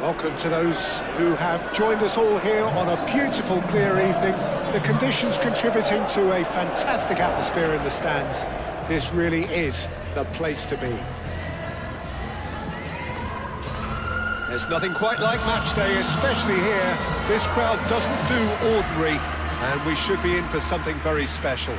Welcome to those who have joined us all here on a beautiful, clear evening. The conditions contributing to a fantastic atmosphere in the stands. This really is the place to be. There's nothing quite like match day, especially here. This crowd doesn't do ordinary, and we should be in for something very special.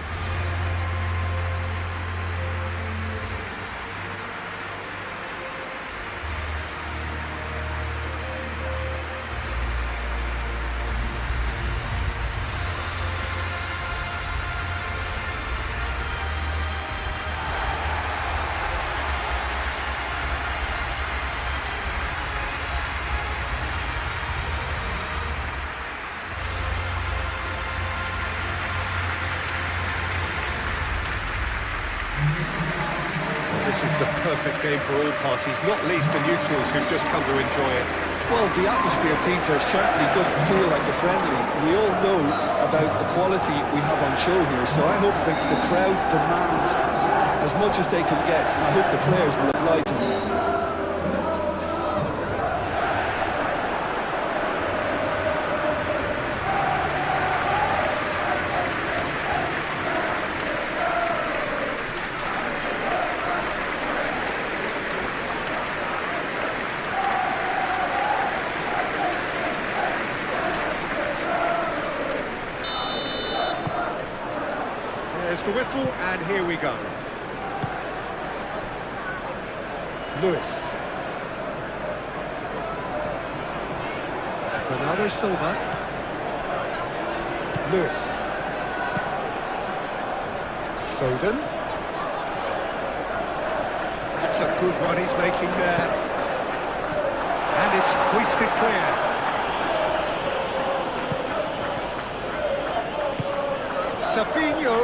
This is the perfect game for all parties, not least the neutrals who've just come to enjoy it. Well, the atmosphere, Peter, certainly doesn't feel like a friendly. We all know about the quality we have on show here, so I hope that the crowd demand as much as they can get, and I hope the players will oblige them. There's the whistle, and here we go. Lewis. Bernardo Silva. Lewis. Foden. That's a good run he's making there. And it's hoisted clear. Savinho.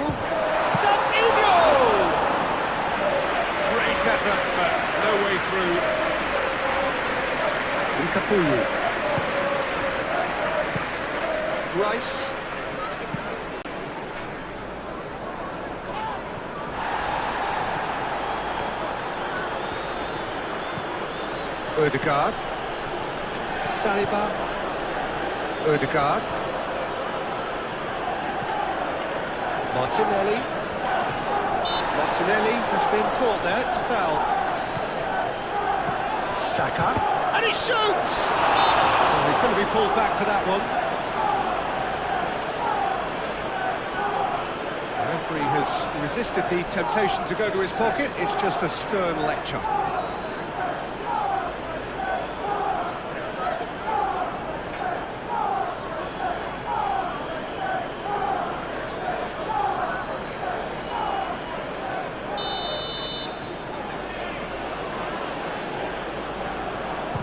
Great effort, but no way through. Nkapuyu. Rice. Ødegaard. Saliba. Ødegaard. Martinelli. Martinelli has been caught there, it's a foul. Saka, and he shoots! Oh, he's going to be pulled back for that one. The referee has resisted the temptation to go to his pocket, it's just a stern lecture.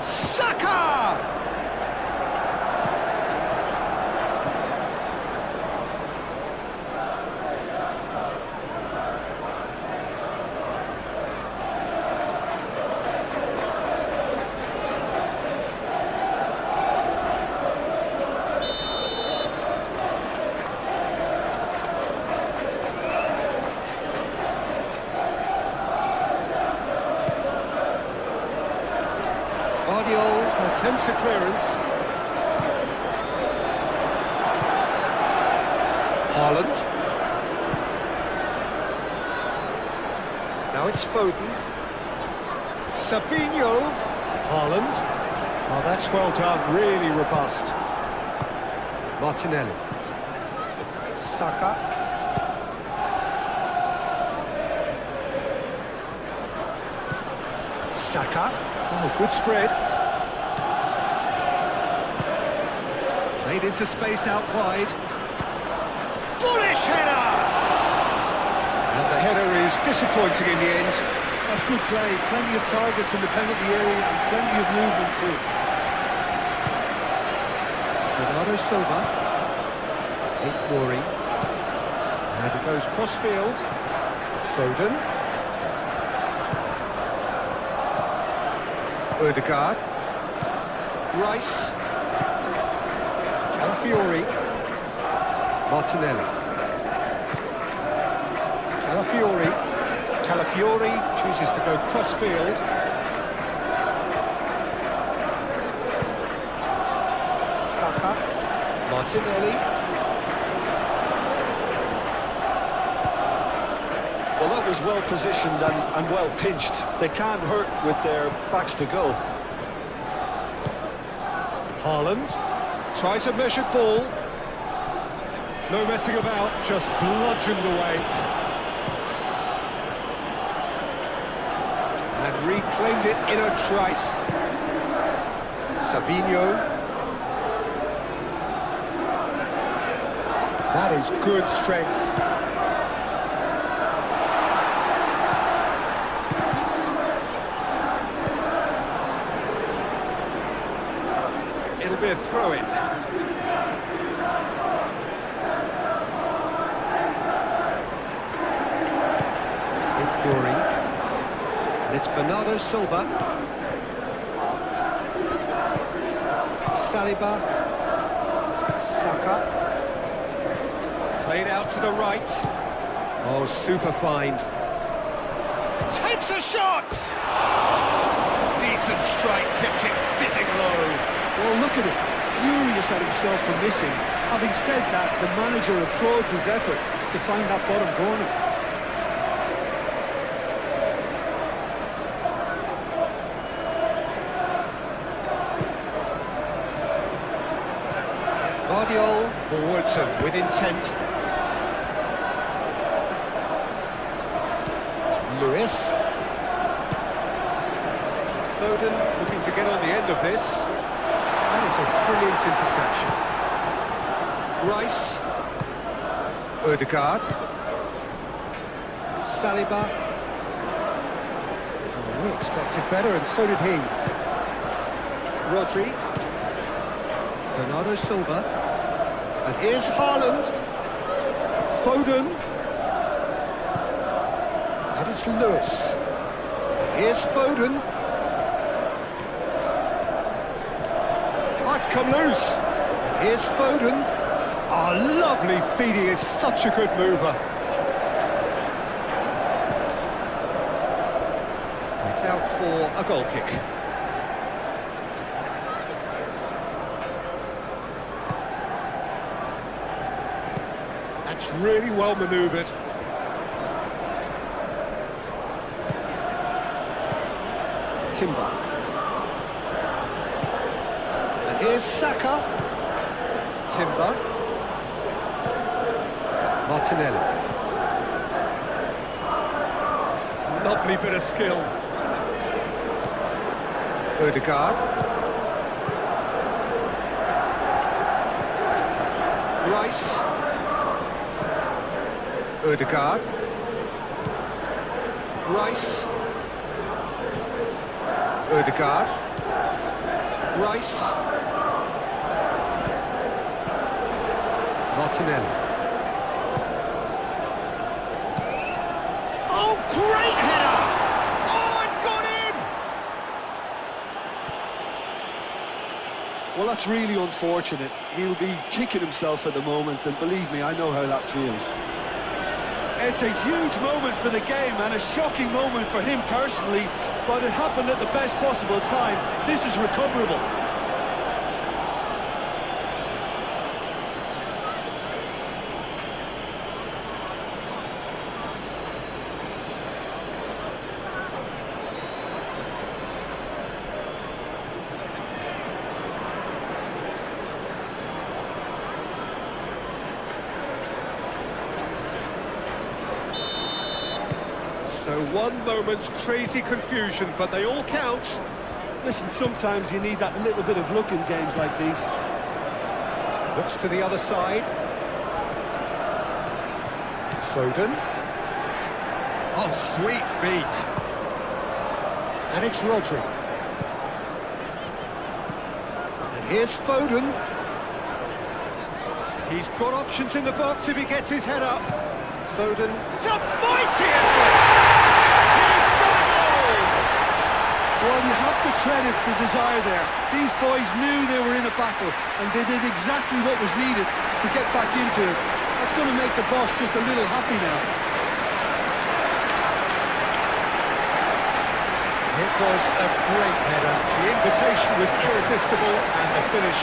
Saka! Attempts a clearance. Haaland. Now it's Foden. Savinho. Haaland. Oh, that's well done, really robust. Martinelli. Saka. Saka. Oh, good spread. Played into space out wide. Bullish header! And the header is disappointing in the end. That's good play. Plenty of targets in the penalty area and plenty of movement too. Bernardo Silva. Ignori. And it goes cross-field. Foden. Ødegaard. Rice. Calafiori. Martinelli. Calafiori. Calafiori chooses to go cross-field. Martinelli. Well, that was well positioned and well pinched. They can't hurt with their backs to go. Haaland tries a measured ball. No messing about, just bludgeoned away. And reclaimed it in a trice. Savinho. That is good strength. It'll be a throw-in. And it's Bernardo Silva. Saliba. Saka. Played out to the right. Oh, super find. Takes a shot! Decent strike, kept it fizzing low. Well, look at it. Furious at himself for missing. Having said that, the manager applauds his effort to find that bottom corner. Guardiola forwards and with intent. Lewis. Foden looking to get on the end of this. That is a brilliant interception. Rice. Odegaard. Saliba. Oh, we expected better, and so did he. Rodri. Bernardo Silva. And here's Haaland. Foden. And it's Lewis. And here's Foden. Oh, it's come loose. And here's Foden. Oh, lovely feed. He is such a good mover. It's out for a goal kick. That's really well manoeuvred. Timber. And here's Saka. Timber. Martinelli. Lovely bit of skill. Odegaard. Rice. Odegaard. Rice. Odegaard. Rice. Martinelli. Oh, great header! Oh, it's gone in! Well, that's really unfortunate. He'll be kicking himself at the moment, and believe me, I know how that feels. It's a huge moment for the game and a shocking moment for him personally, but it happened at the best possible time. This is recoverable. So one moment's crazy confusion, but they all count. Listen, sometimes you need that little bit of luck in games like these. Looks to the other side. Foden. Oh, sweet feet. And it's Rodri. And here's Foden. He's got options in the box if he gets his head up. Foden. It's a mighty effort! He's got it all! Well, you have to credit the desire there. These boys knew they were in a battle, and they did exactly what was needed to get back into it. That's going to make the boss just a little happy now. It was a great header. The invitation was irresistible, and the finish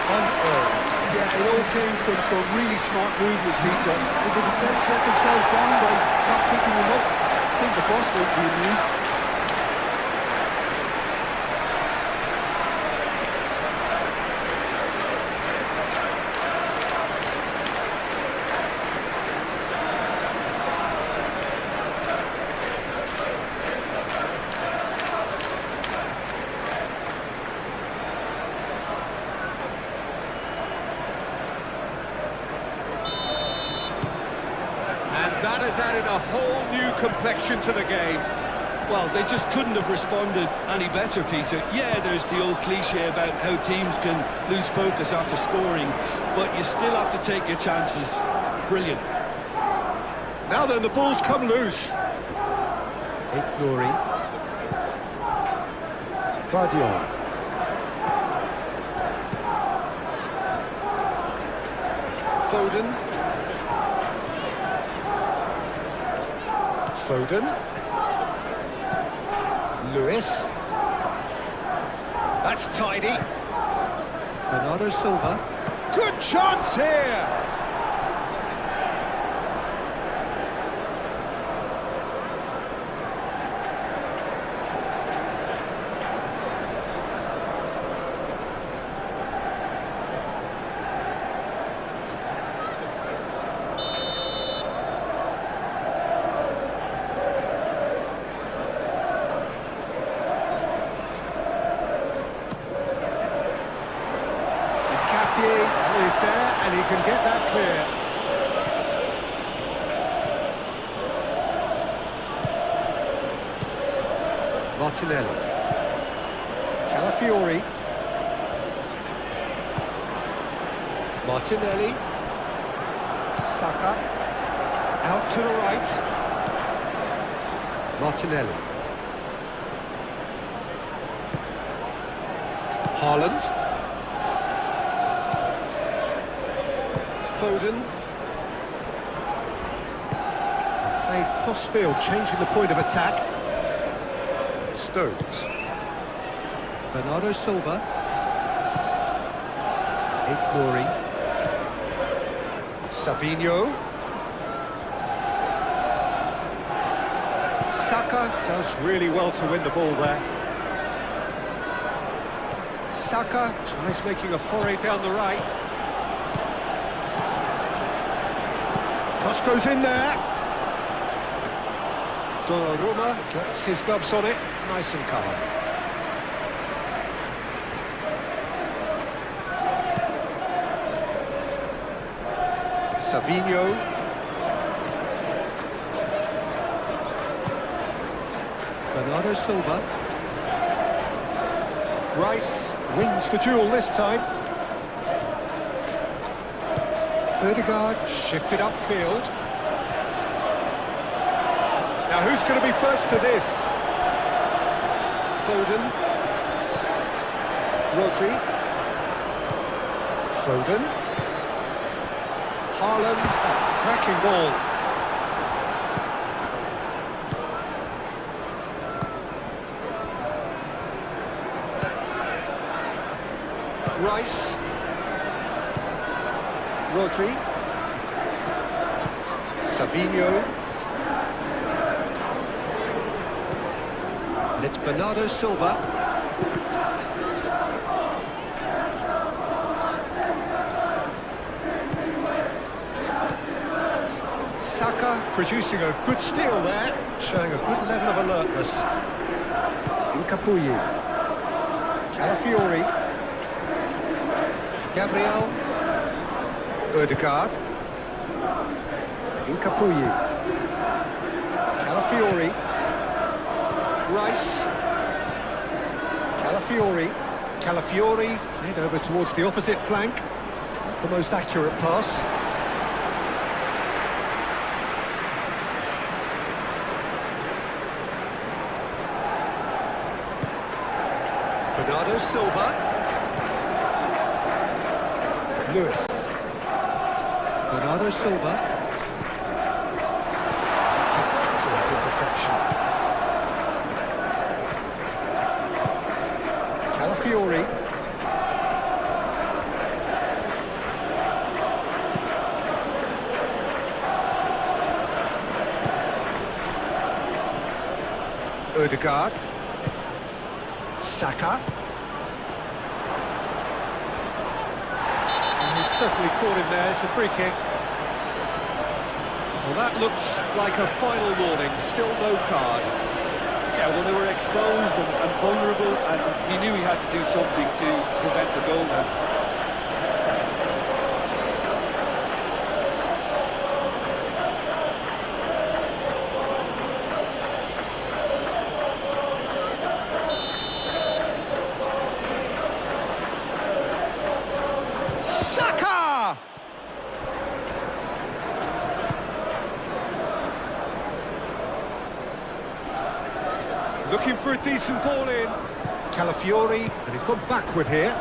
unearned. Yeah, it all came from some really smart movement, Peter. Did the defence let themselves down by not picking them up? I think the boss won't be amused. That has added a whole new complexion to the game. Well, they just couldn't have responded any better, Peter. Yeah, there's the old cliche about how teams can lose focus after scoring, but you still have to take your chances. Brilliant. Now then, the ball's come loose. Glory. Vardion. Foden. Foden. Lewis. That's tidy. Bernardo Silva. Good chance here! Is there, and he can get that clear. Martinelli. Calafiori. Martinelli. Saka. Out to the right. Martinelli. Haaland. Foden. Played cross-field, changing the point of attack. Stones. Bernardo Silva. Glory. Savinho. Saka Does really well to win the ball there. Saka tries making a foray down the right. Cross goes in there. Donnarumma gets his gloves on it, nice and calm. Savinho. Bernardo Silva. Rice wins the duel this time. Ødegaard shifted upfield. Now who's going to be first to this? Foden. Rodri. Foden. Haaland. Oh, cracking ball. Rice. Rodri. Savinho. And it's Bernardo Silva. Saka producing a good steal there, showing a good level of alertness. Incapuyi. Calafiori. Gabriel. Ødegaard. Incapuyi. Calafiori. Rice. Calafiori. Calafiori played over towards the opposite flank. Not the most accurate pass. Bernardo Silva. Lewis. Bernardo Silva. That's an excellent interception. Calafiori. Odegaard. Saka. And he's certainly caught him there. It's a free kick. Well, that looks like a final warning. Still no card. Yeah, well, they were exposed and vulnerable, and he knew he had to do something to prevent a goal now. Saka! Looking for a decent ball in. Calafiori, and he's gone backward here.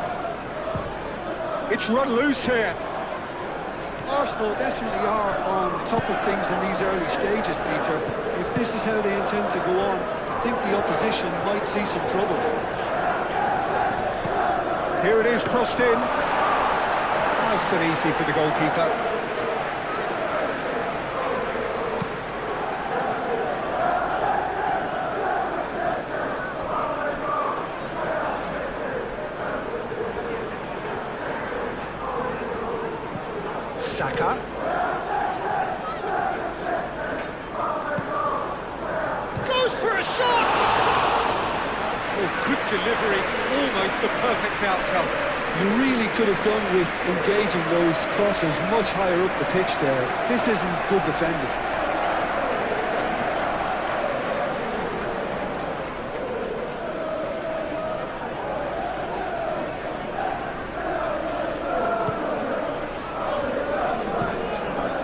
It's run loose here. Arsenal definitely are on top of things in these early stages, Peter. If this is how they intend to go on, I think the opposition might see some trouble. Here it is, crossed in. Nice and easy for the goalkeeper. Saka. Goes for a shot! Oh, good delivery, almost the perfect outcome. You really could have done with engaging those crosses much higher up the pitch there. This isn't good defending.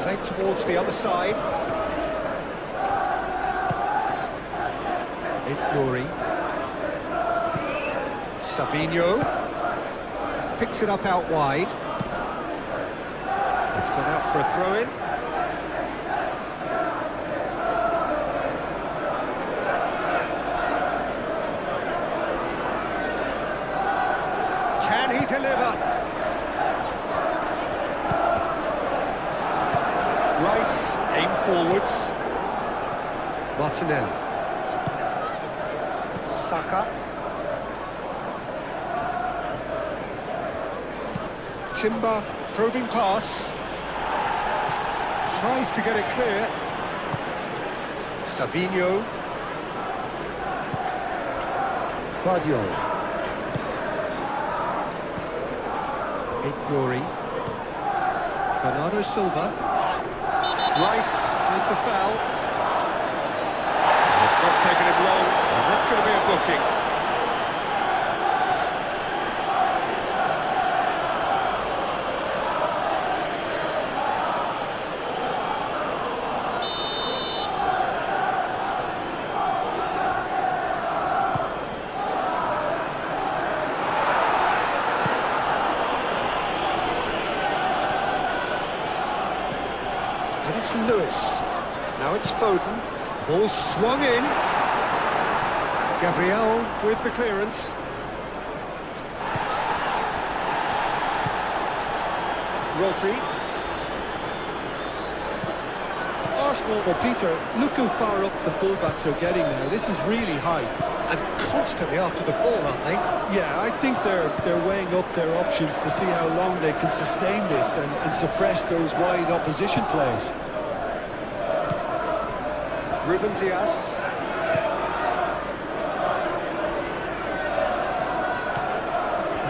Played towards the other side. Ignory. Savinho. Picks it up out wide. It's gone out for a throw-in. Can he deliver? Rice, aim forwards. Martinelli. Saka. Timber, probing pass. Tries to get it clear. Savinho. Guardiola. Ignory. Bernardo Silva. Rice with the foul. It's not taken him long, and that's going to be a booking. And it's Lewis. Now it's Foden. Ball swung in. Gabriel with the clearance. Rodri. Arsenal, well, Peter, look how far up the fullbacks are getting now. This is really high. And constantly after the ball, aren't they? Yeah, I think they're weighing up their options to see how long they can sustain this and suppress those wide opposition plays. Ruben Dias.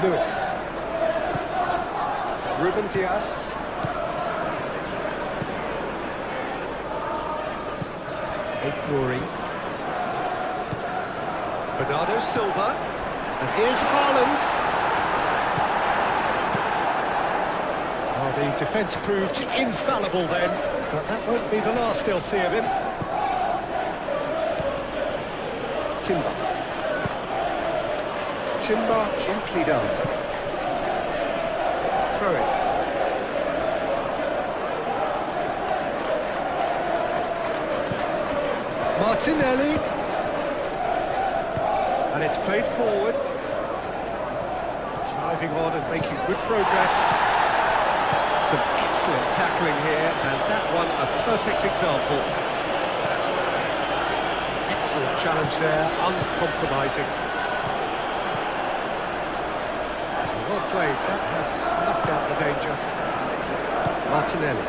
Lewis. Ruben Dias. Ignory. Bernardo Silva. And here's Haaland. Oh, the defence proved infallible then, but that won't be the last they'll see of him. Timber. Timber gently done. Throw it. Martinelli. And it's played forward. Driving on and making good progress. Some excellent tackling here, and that one a perfect example. Excellent challenge there, uncompromising. Well played, that has snuffed out the danger. Martinelli.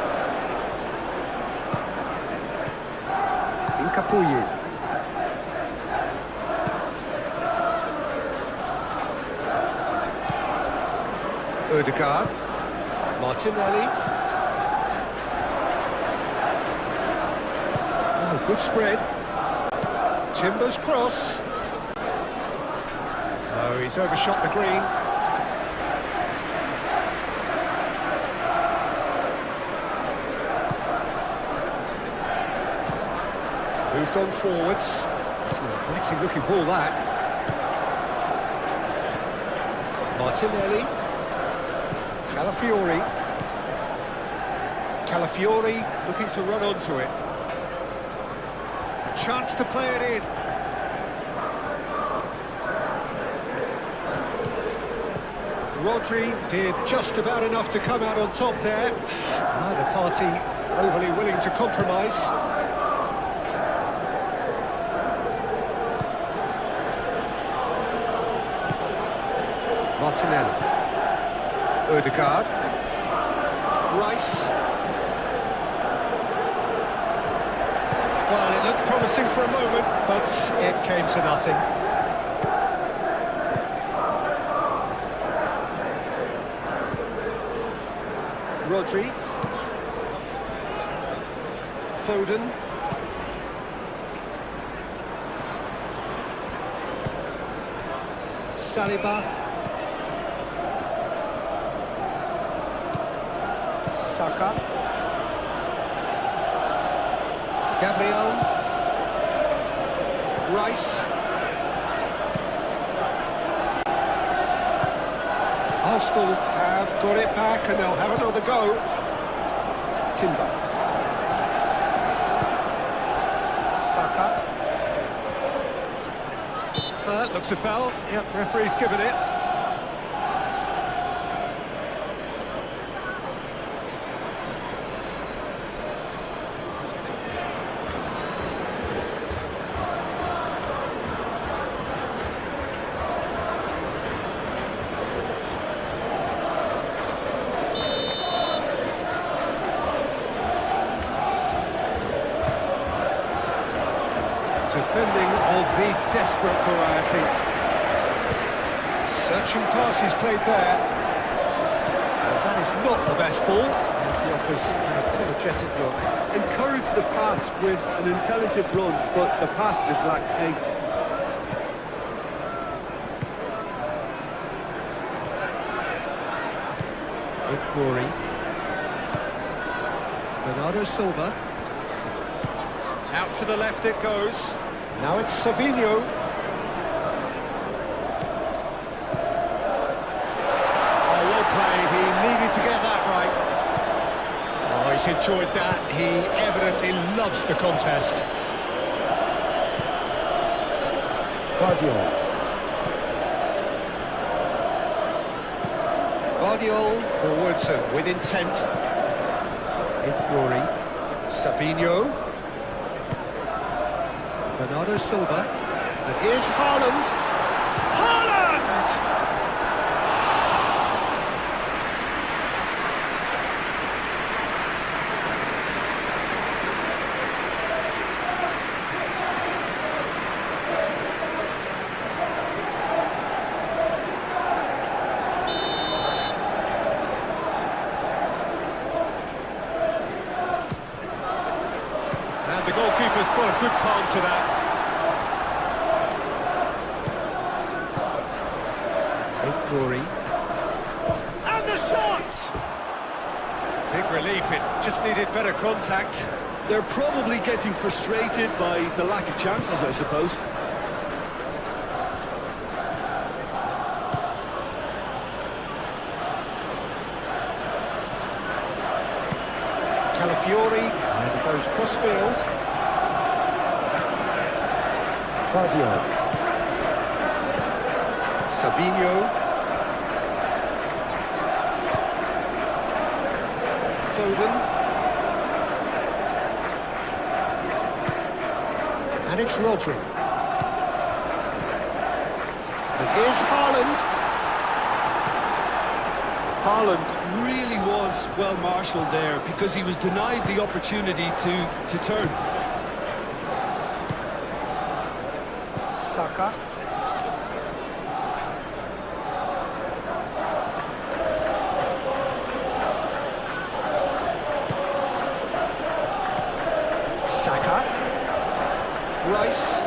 Incapuyi. Odegaard. Martinelli. Oh, good spread. Timber's cross. Oh, he's overshot the green. Moved on forwards. It's an exciting looking ball, that. Martinelli. Calafiori. Calafiori looking to run onto it. A chance to play it in. Rodri did just about enough to come out on top there. Neither party overly willing to compromise. Martinelli. Odegaard. Rice. Well, it looked promising for a moment, but it came to nothing. Rodri. Foden. Saliba. Saka. Gabriel. Rice. Arsenal have got it back and they'll have another go. Timber. Saka. That looks a foul. Yep, referee's given it. Defending of the desperate variety. Searching passes played there. Well, that is not the best ball. The offers an apologetic look. Encourage the pass with an intelligent run, but the pass just lacked pace. Rory. Bernardo Silva. Out to the left it goes. Now it's Savinho. Oh, well played. He needed to get that right. Oh, he's enjoyed that. He evidently loves the contest. Guardiol. Guardiol forwards and with intent. Rory. Savinho. Bernardo Silva, and here's Haaland. Haaland! And the goalkeeper's put a good palm to that. Rory. And the shot! Big relief, it just needed better contact. They're probably getting frustrated by the lack of chances, I suppose. Calafiori, and it goes cross-field. Guardiol. Savinho. Foden. And it's Rodri. And here's Haaland. Haaland really was well marshalled there because he was denied the opportunity to turn. Saka. Saka. Rice.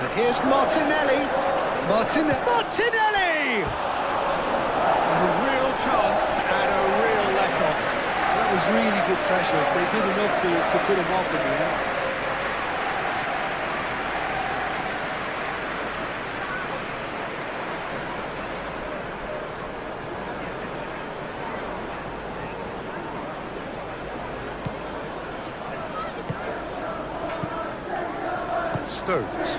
And here's Martinelli. Martinelli! A real chance and a real let-off. That was really good pressure. They did enough to put him off in the end. Stones.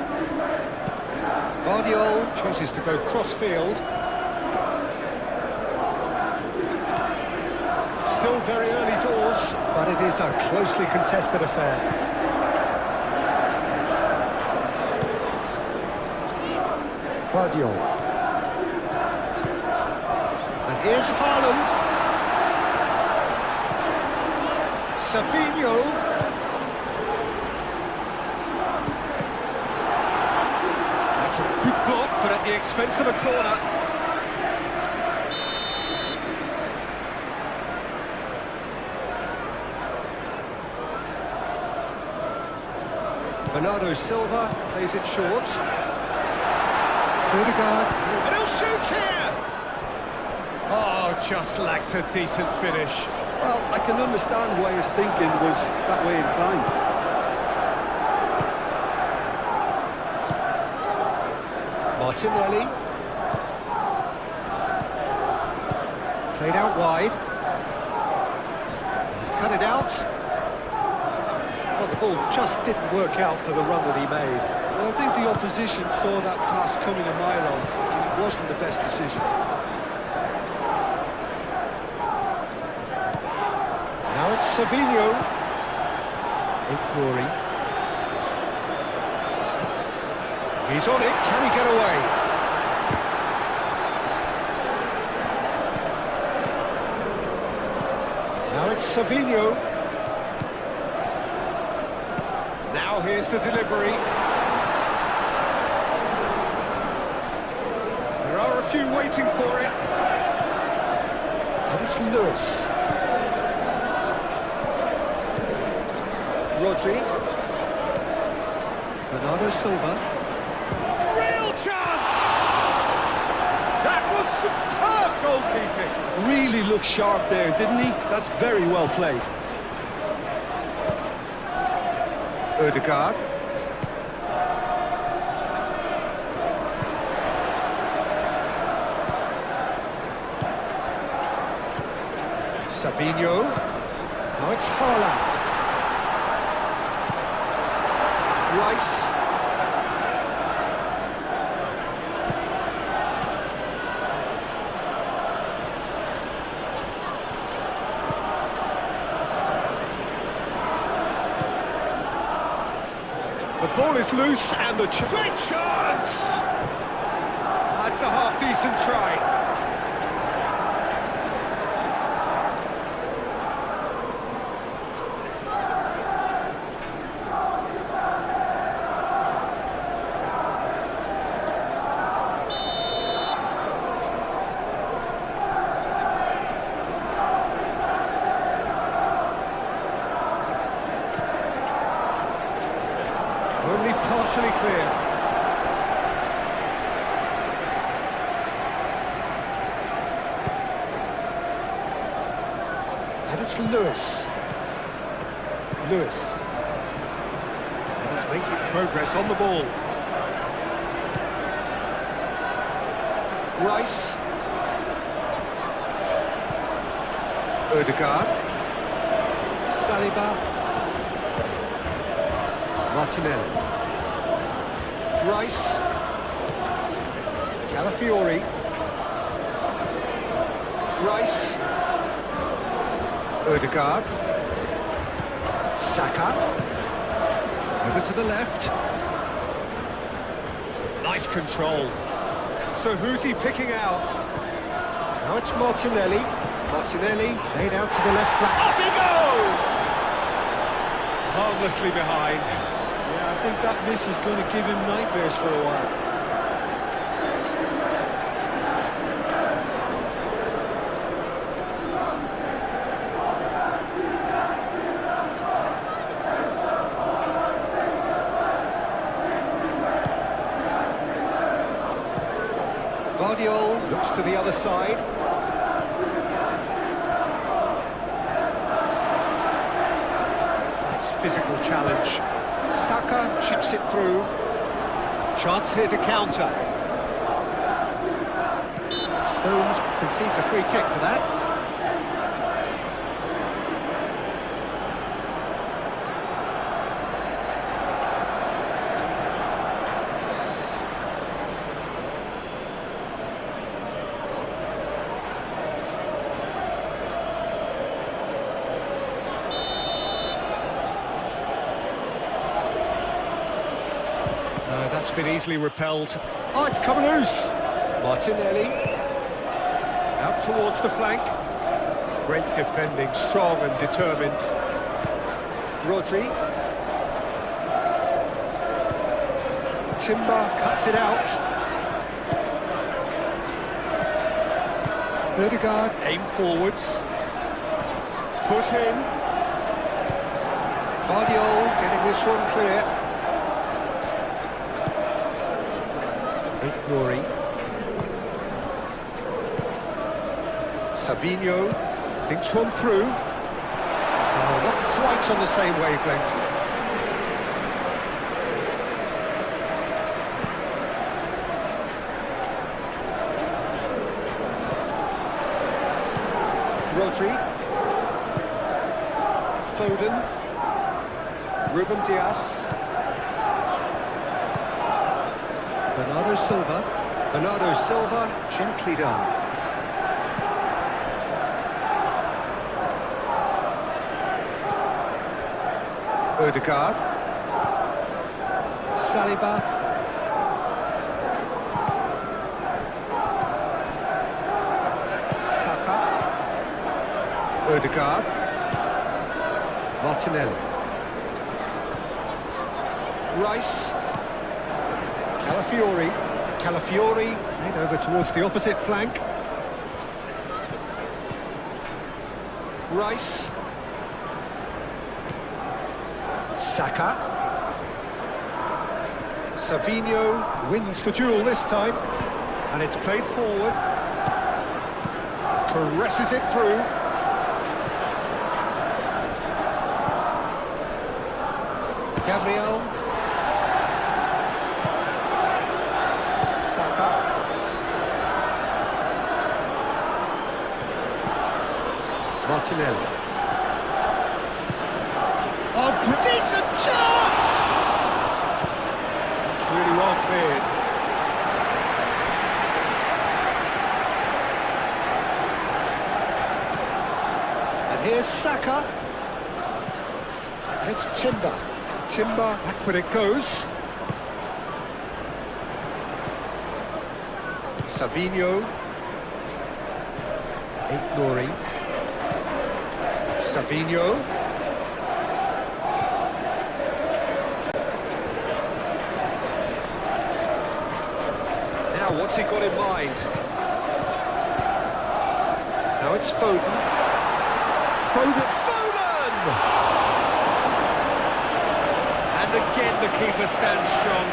Guardiola chooses to go cross-field. Still very early doors, but it is a closely contested affair. Guardiola. And here's Haaland. Savinho. That's a good block, but at the expense of a corner. Bernardo Silva plays it short. Odegaard. And he'll shoot here! Oh, just lacked a decent finish. Well, I can understand why his thinking was that way inclined. Martinelli. Played out wide. He's cut it out. Well, the ball just didn't work out for the run that he made. Well, I think the opposition saw that pass coming a mile off, and it wasn't the best decision. Now it's Savinho. Ignori. He's on it. Can he get away? Now it's Savinho. Now here's the delivery. There are a few waiting for it. And it's Lewis. Rodri. Bernardo Silva. Real chance! That was superb goalkeeping. Really looked sharp there, didn't he? That's very well played. Odegaard. Savinho. Now it's Haaland. Rice. The ball is loose and the great chance! That's a half-decent try. Only partially clear. And it's Lewis. And he's making progress on the ball. Rice. Odegaard. Saliba. Martinelli. Rice. Calafiori. Rice. Odegaard. Saka. Over to the left. Nice control. So who's he picking out? Now it's Martinelli. Martinelli laid out to the left flank. Up he goes! Harmlessly behind. Yeah, I think that miss is going to give him nightmares for a while. Guardiola looks to the other side. Nice physical challenge. Saka chips it through. Chance here to counter. Stones concedes a free kick for that. That's been easily repelled. Oh, it's come loose. Martinelli. Out towards the flank. Great defending, strong and determined. Rodri. Timber cuts it out. Ødegaard aim forwards. Foot in. Guardiola getting this one clear. Rory. Savinho thinks one through. Oh, not quite on the same wavelength. Rodri. Foden. Ruben Dias. Bernardo Silva, gently done. Ødegaard. Saliba. Saka. Ødegaard. Martinelli. Rice. Calafiori played over towards the opposite flank. Rice. Saka. Savinho wins the duel this time. And it's played forward. Caresses it through. Gabriel. Martinelli. Oh, decent chance! It's really well cleared. And here's Saka. And it's Timber. Timber, back when it goes. Savinho. Ignoring. Savinho. Now, what's he got in mind? Now it's Foden. Foden! And again, the keeper stands strong.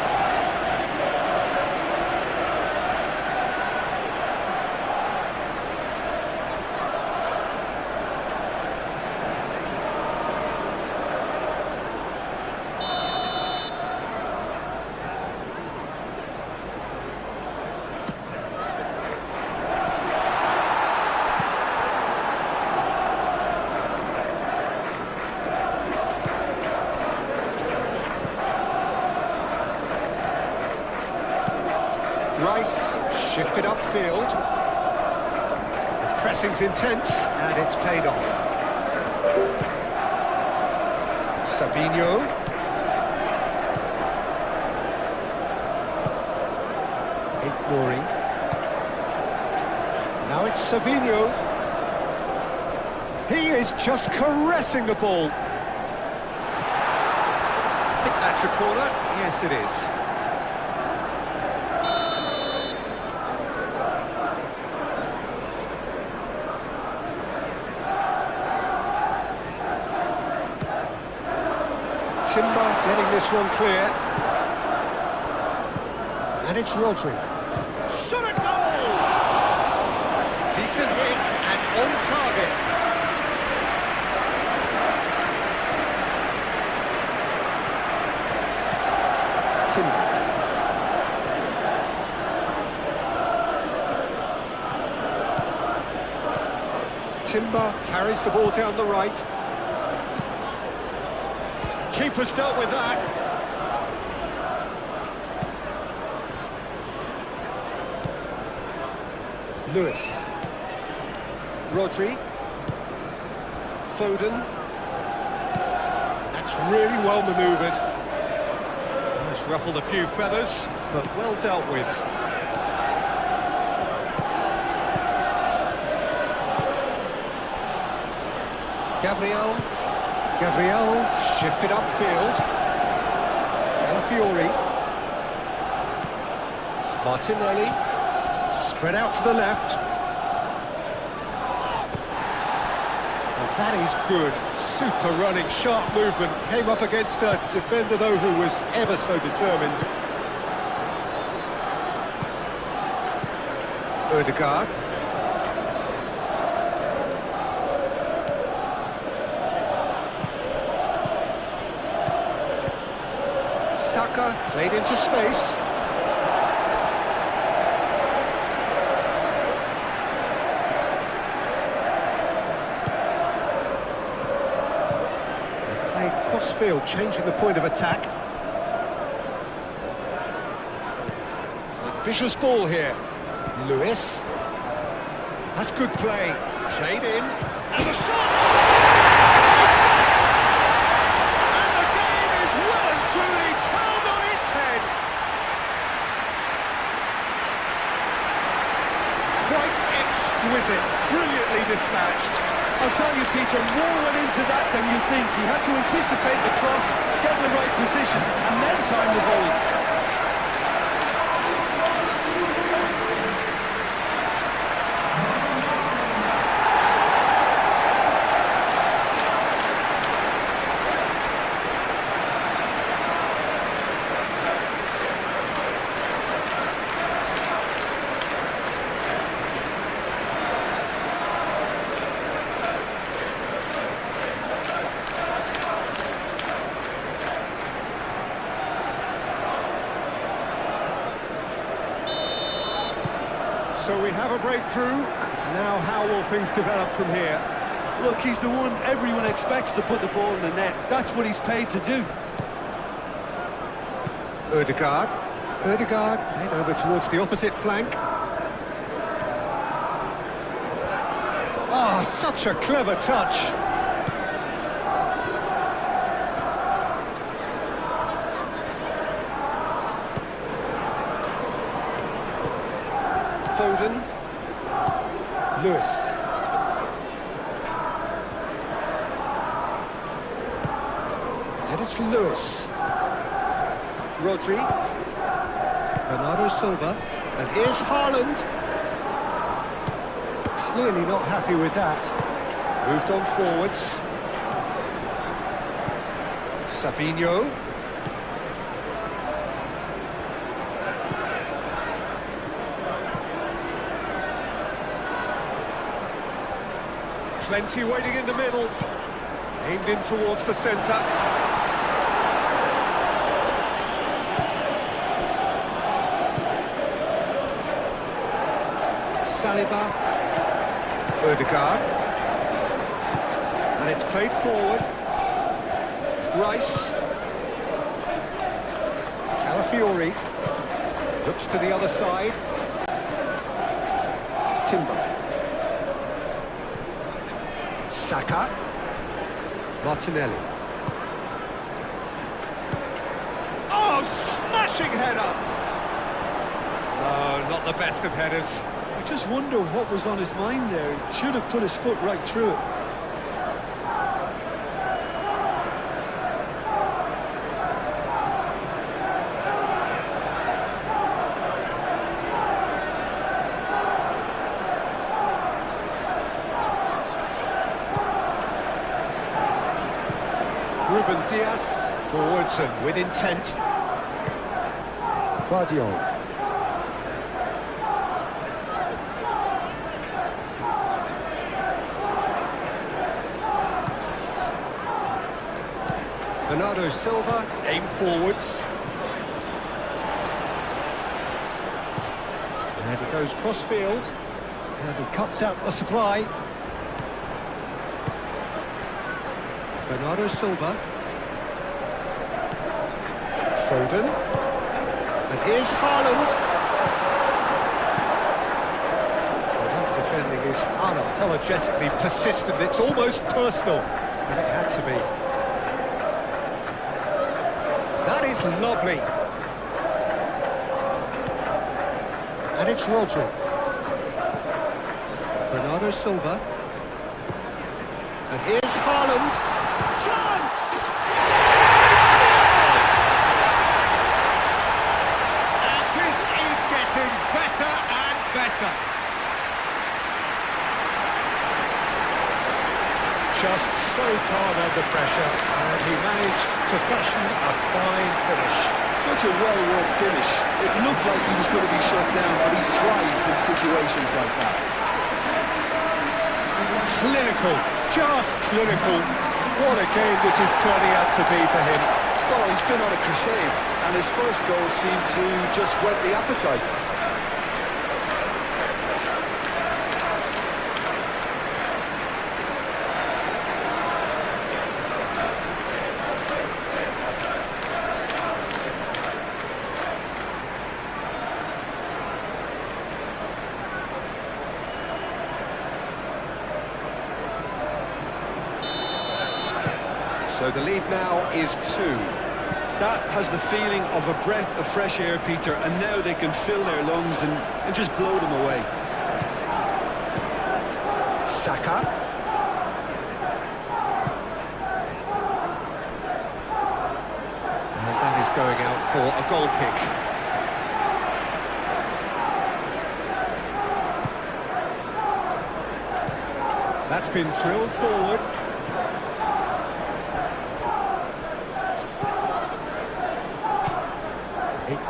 Rice shifted upfield. The pressing's intense and it's paid off. Savinho. Tomori. Now it's Savinho. He is just caressing the ball. I think that's a corner. Yes, it is. Timber getting this one clear. And it's Rodri. Shot a goal! Decent hit and on target. Timber. Timber carries the ball down the right. Keeper's dealt with that. Lewis. Rodri. Foden. That's really well manoeuvred. It's ruffled a few feathers, but well dealt with. Gabriel shifted upfield. Calafiori. Martinelli. Spread out to the left. Well, that is good. Super running, sharp movement. Came up against a defender, though, who was ever so determined. Ødegaard. Saka played into space. Played cross-field, changing the point of attack. Ambitious ball here. Lewis. That's good play. Played in. And the shots! And the game is well and truly turned on its head. Quite exquisite. Brilliantly dispatched. I'll tell you, Peter, more went into that than you think. He had to anticipate the cross, get in the right position, and then time the volley. So we have a breakthrough. Now how will things develop from here? Look, he's the one everyone expects to put the ball in the net. That's what he's paid to do. Ødegaard. Ødegaard played over towards the opposite flank. Ah, such a clever touch. Foden. Lewis. And it's Lewis. Rodri. Bernardo Silva. And here's Haaland. Clearly not happy with that. Moved on forwards. Savinho. Plenty waiting in the middle. Aimed in towards the centre. Saliba. Ødegaard. And it's played forward. Rice. Calafiori. Looks to the other side. Timber. Saka. Martinelli. Oh, smashing header! Oh, not the best of headers. I just wonder what was on his mind there. He should have put his foot right through it. Ruben Diaz, forwards and with intent. Guardiola. Bernardo Silva, aim forwards. And he goes cross-field. And he cuts out the supply. Bernardo Silva. Foden. And here's Haaland. Well, that defending is unapologetically persistent. It's almost personal. And it had to be. That is lovely. And it's Rodri. Bernardo Silva. And here's Haaland. Chance! And this is getting better and better. Just so calm under pressure, and he managed to fashion a fine finish. Such a well-worked finish. It looked like he was going to be shut down, but he thrives in situations like that. Clinical, just clinical. What a game this is turning out to be for him. Well, he's been on a crusade, and his first goal seemed to just whet the appetite. So the lead now is 2. That has the feeling of a breath of fresh air, Peter, and now they can fill their lungs and just blow them away. Saka. And that is going out for a goal kick. That's been drilled forward.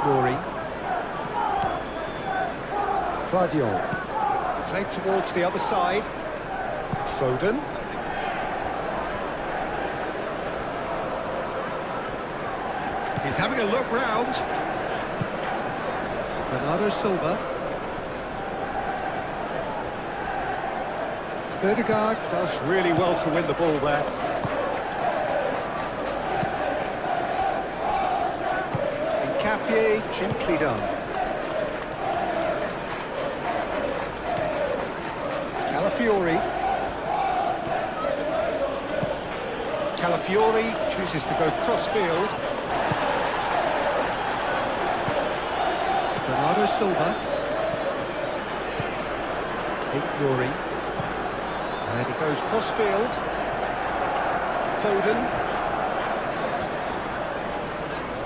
Nori. Guardiola. Played towards the other side. Foden. He's having a look round. Bernardo Silva. Odegaard does really well to win the ball there. Gently done. Calafiori. Calafiori chooses to go cross-field. Bernardo Silva. Nori. And he goes cross-field. Foden.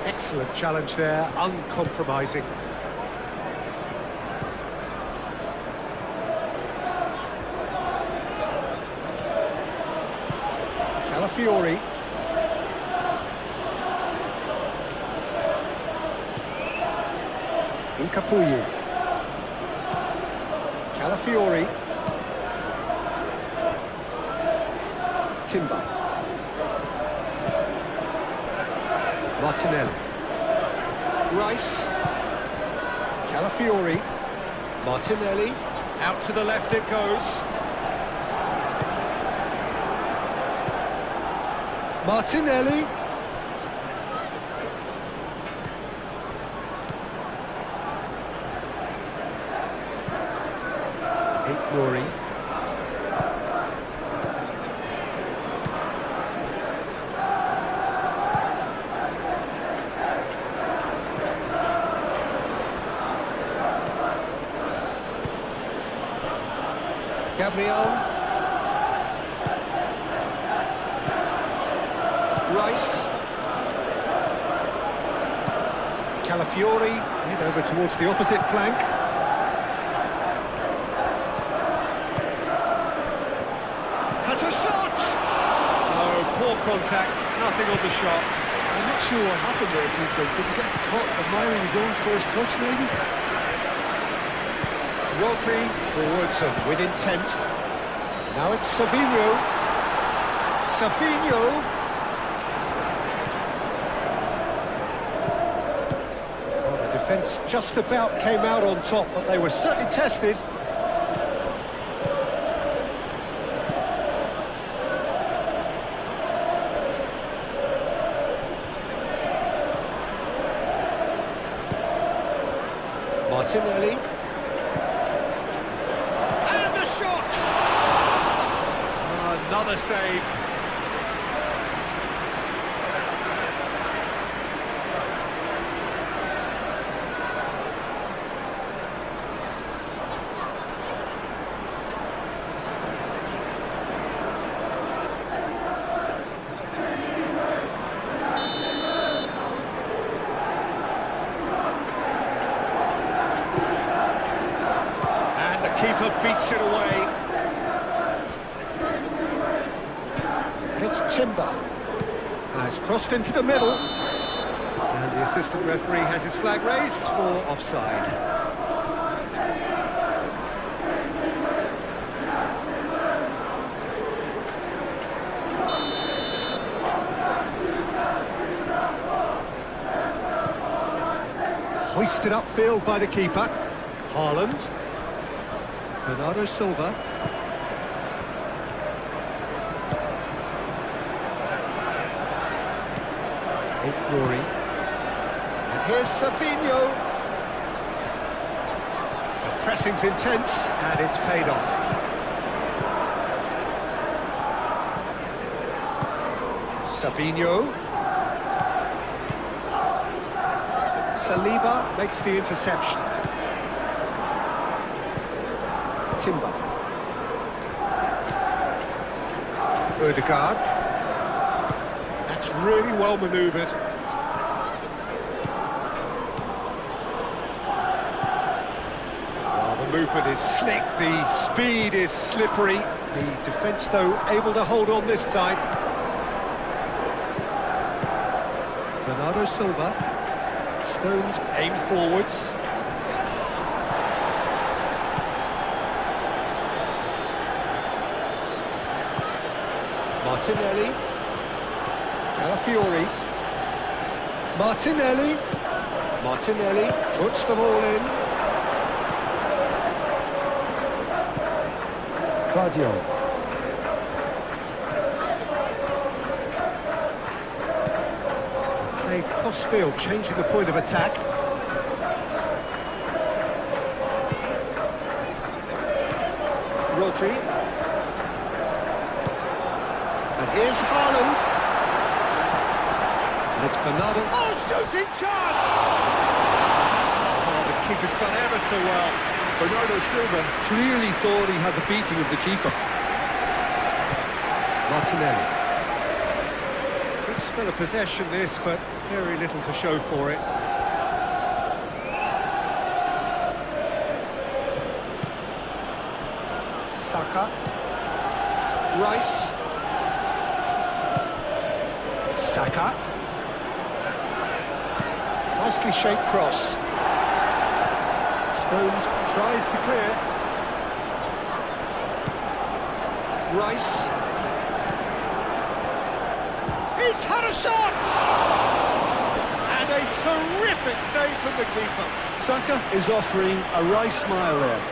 Excellent challenge there, uncompromising. Calafiori. Incapuyi. Calafiori. Timber. Martinelli. Rice. Calafiori. Martinelli. Out to the left it goes. Martinelli. Nori. Gabriel. Rice. Calafiori, played over towards the opposite flank. Has a shot! Oh, poor contact, nothing on the shot. I'm not sure what happened there, Peter. Did he get caught admiring his own first touch, maybe? Rodri forwards and with intent. Now it's Savinho. Savinho. Well, the defence just about came out on top, but they were certainly tested. Martinelli. And the shot! Another save. Keeper beats it away. And it's Timber. Now it's crossed into the middle. And the assistant referee has his flag raised for offside. Hoisted upfield by the keeper. Haaland. Bernardo Silva. Rory. And here's Savinho. The pressing's intense and it's paid off. Savinho. Saliba makes the interception. Timber. Ødegaard. That's really well manoeuvred. Well, the movement is slick, the speed is slippery. The defence, though, able to hold on this time. Bernardo Silva. Stones aim forwards. Martinelli. Calafiori. Martinelli. Martinelli puts them all in. Claudio. Play cross-field, changing the point of attack. Rodri. Here's Haaland. And it's Bernardo. Oh, shooting chance! Oh, the keeper's done ever so well. Bernardo Silva clearly thought he had the beating of the keeper. Martinelli. Good spell of possession this, but very little to show for it. Saka. Rice. Saka. Nicely shaped cross. Stones tries to clear. Rice. He's had a shot! And a terrific save from the keeper. Saka is offering a Rice smile there.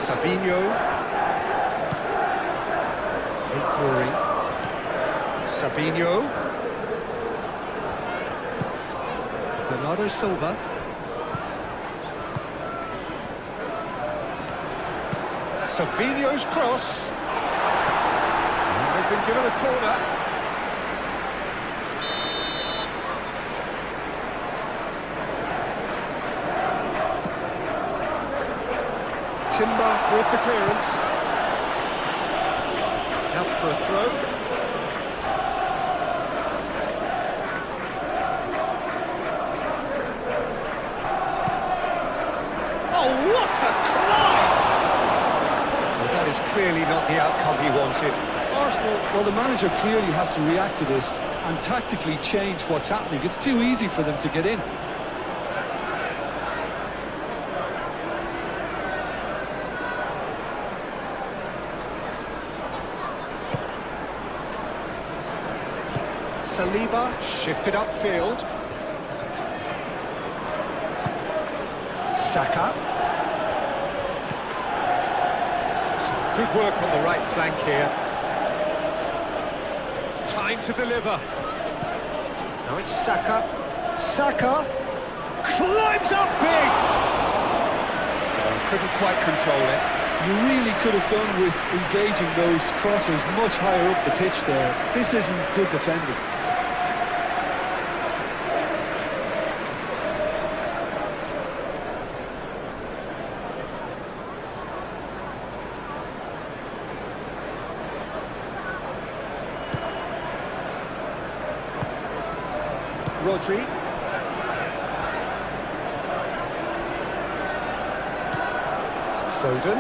Savinho. Rory. Savinho. Bernardo Silva. Savinho's cross. And they've been given a corner. Timber with the clearance. Out for a throw. Oh, what a climb! Well, that is clearly not the outcome he wanted. Arsenal, well, the manager clearly has to react to this and tactically change what's happening. It's too easy for them to get in. Saliba shifted upfield. Saka. Some good work on the right flank here. Time to deliver. Now it's Saka. Saka climbs up big. Couldn't quite control it. You really could have done with engaging those crossers much higher up the pitch there. This isn't good defending. Rodri. Foden.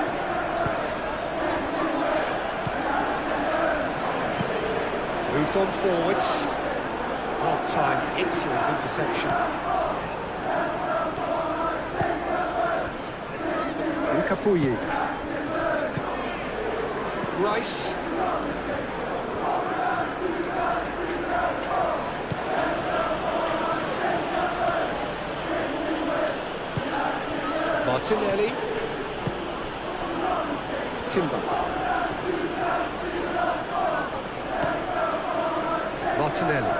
Moved on forwards. Half-time, excellent interception. Nkapuyi. Rice. Martinelli. Timber. Martinelli.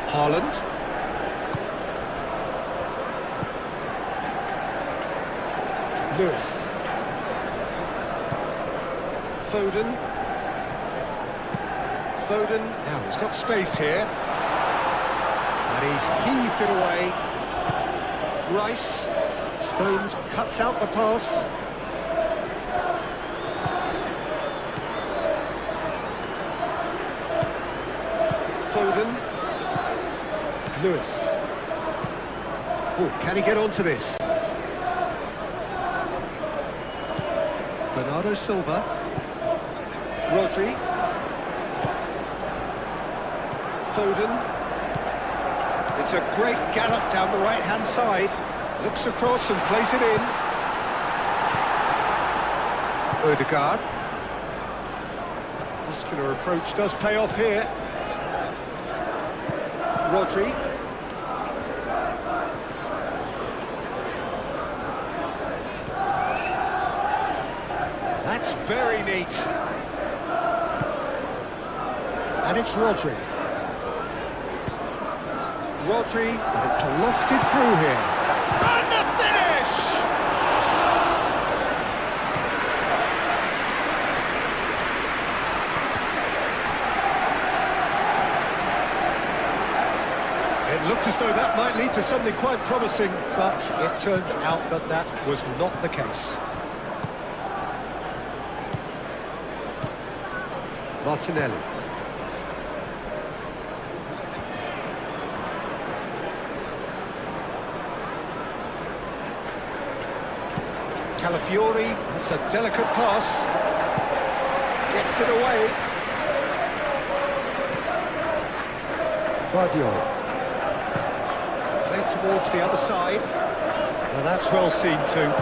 Haaland. Lewis. Foden. Foden. Now he's got space here. And he's heaved it away. Rice. Stones cuts out the pass. Foden. Lewis. Oh, can he get onto this? Bernardo Silva. Rodri. Foden. It's a great gallop down the right-hand side. Looks across and plays it in. Odegaard. Muscular approach does pay off here. Rodri. That's very neat. And it's Rodri. Rodri, but it's lofted through here. And the finish! It looked as though that might lead to something quite promising, but it turned out that that was not the case. Martinelli. Calafiori, that's a delicate pass. Gets it away. Vardiol. Played towards the other side. Well, that's well seen too.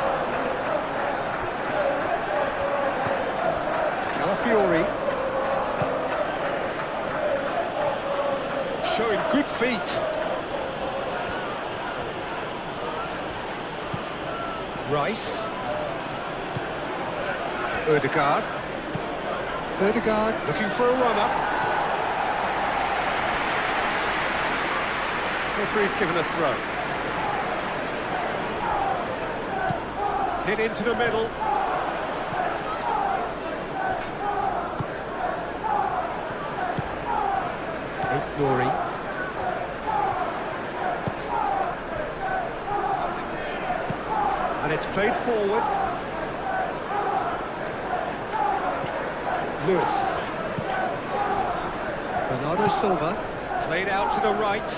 Calafiori. Showing good feet. Rice. Odegaard. Odegaard looking for a run-up. referee's given a throw. Hit into the middle. Nori. And it's played forward. Lewis. Bernardo Silva. Played out to the right.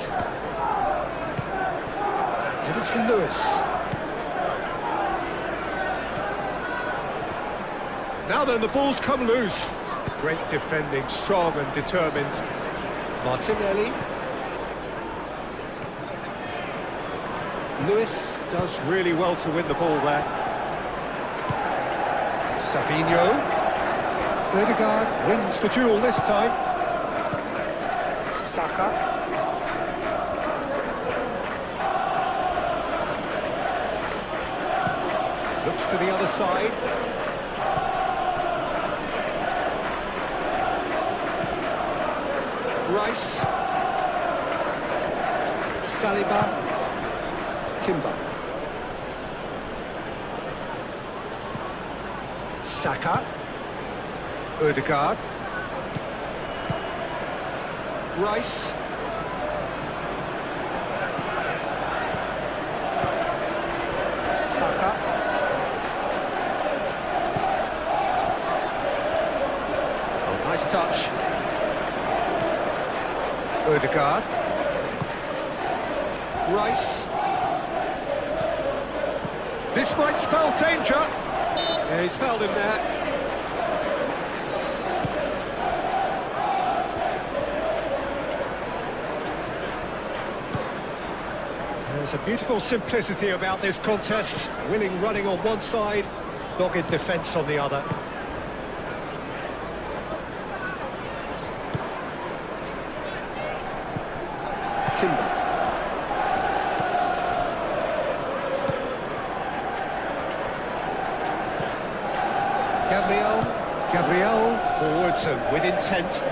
And it's Lewis. Now then, the ball's come loose. Great defending, strong and determined. Martinelli. Lewis does really well to win the ball there. Savinho. Ødegaard wins the duel this time. Saka. Looks to the other side. Rice. Saliba. Timber. Saka. Ødegaard. Rice. Saka. Oh, nice touch. Ødegaard. Rice. This might spell danger. Yeah, he's fouled him there. There's a beautiful simplicity about this contest. Willing running on one side, dogged defence on the other. Timber. Gabriel forwards and with intent.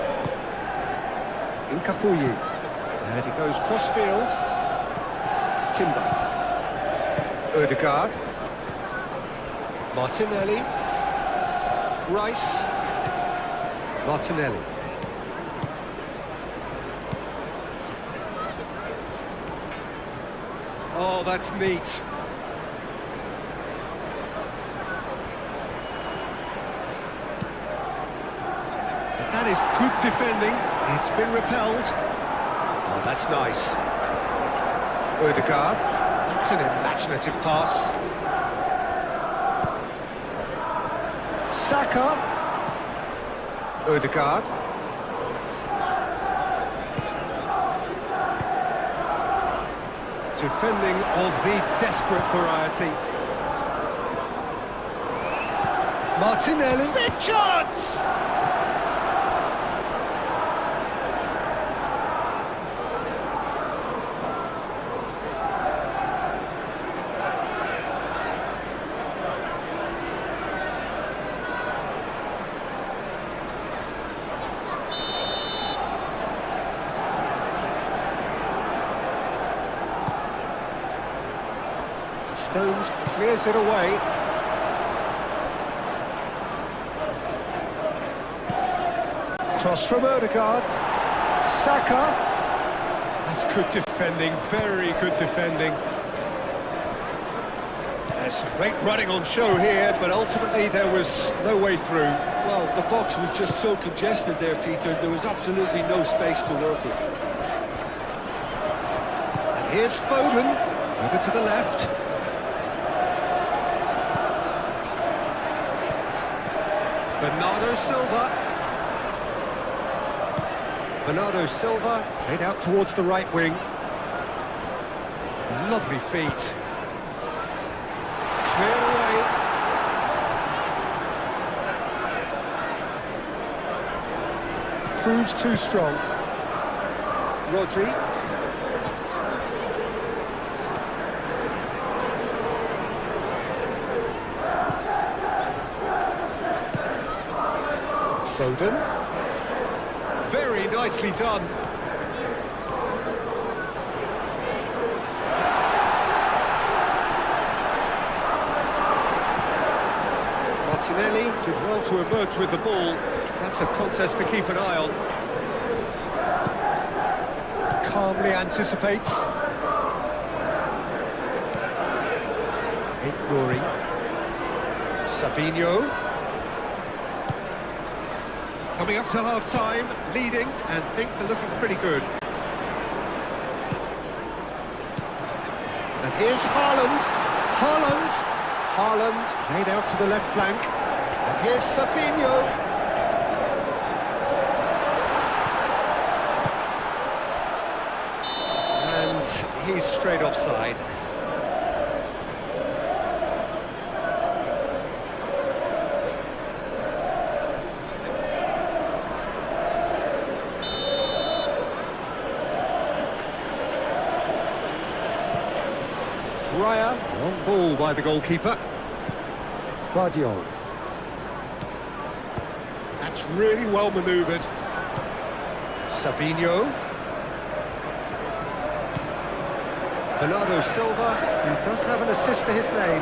Incapuyi. And he goes cross-field. Timber. Ødegaard. Martinelli. Rice. Martinelli. Oh, that's neat. That is good defending. It's been repelled. Oh, that's nice. Ødegaard. That's an imaginative pass. Saka. Ødegaard. Defending of the desperate variety. Martinelli. Big chance! Stones clears it away. Cross from Ødegaard. Saka. That's good defending, very good defending. There's some great running on show here, but ultimately there was no way through. Well, the box was just so congested there, Peter. There was absolutely no space to work with. And here's Foden, over to the left. Bernardo Silva. Bernardo Silva played out towards the right wing. Lovely feet. Cleared away. Proves too strong. Rodri. Foden. Very nicely done. Martinelli. Did well to emerge with the ball. That's a contest to keep an eye on. Calmly anticipates. Nuri. Savinho. Coming up to half-time, leading, and things are looking pretty good. And here's Haaland. Haaland played out to the left flank. And here's Savinho. And he's straight offside. Raya, long ball by the goalkeeper. Vardio. That's really well manoeuvred. Savinho. Bernardo Silva, who does have an assist to his name.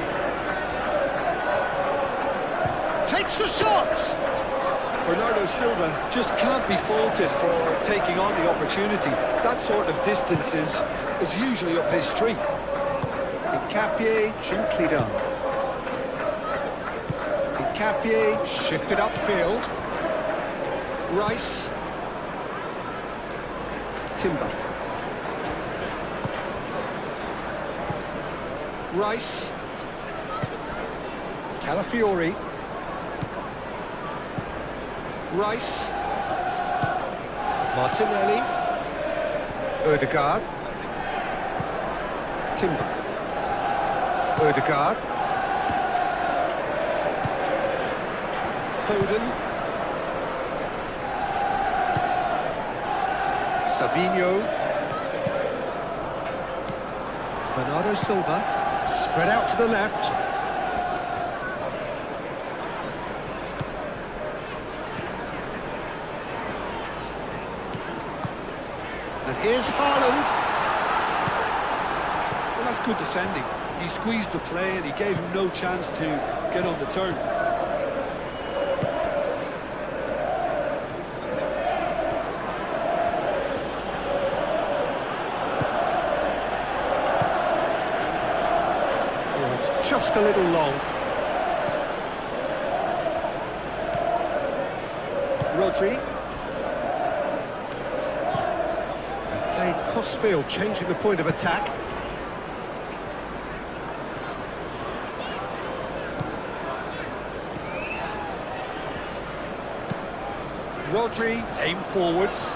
Takes the shot! Bernardo Silva just can't be faulted for taking on the opportunity. That sort of distance is usually up his street. Capie, gently done. Capie, shifted upfield. Rice. Timber. Rice. Calafiori. Rice. Martinelli. Ødegaard. Timber. Ødegaard. Foden. Savinho. Bernardo Silva. Spread out to the left. And here's Haaland. Well, that's good defending. He squeezed the play and he gave him no chance to get on the turn. Oh, it's just a little long. Rodri. Played crossfield, changing the point of attack. Rodri, aim forwards.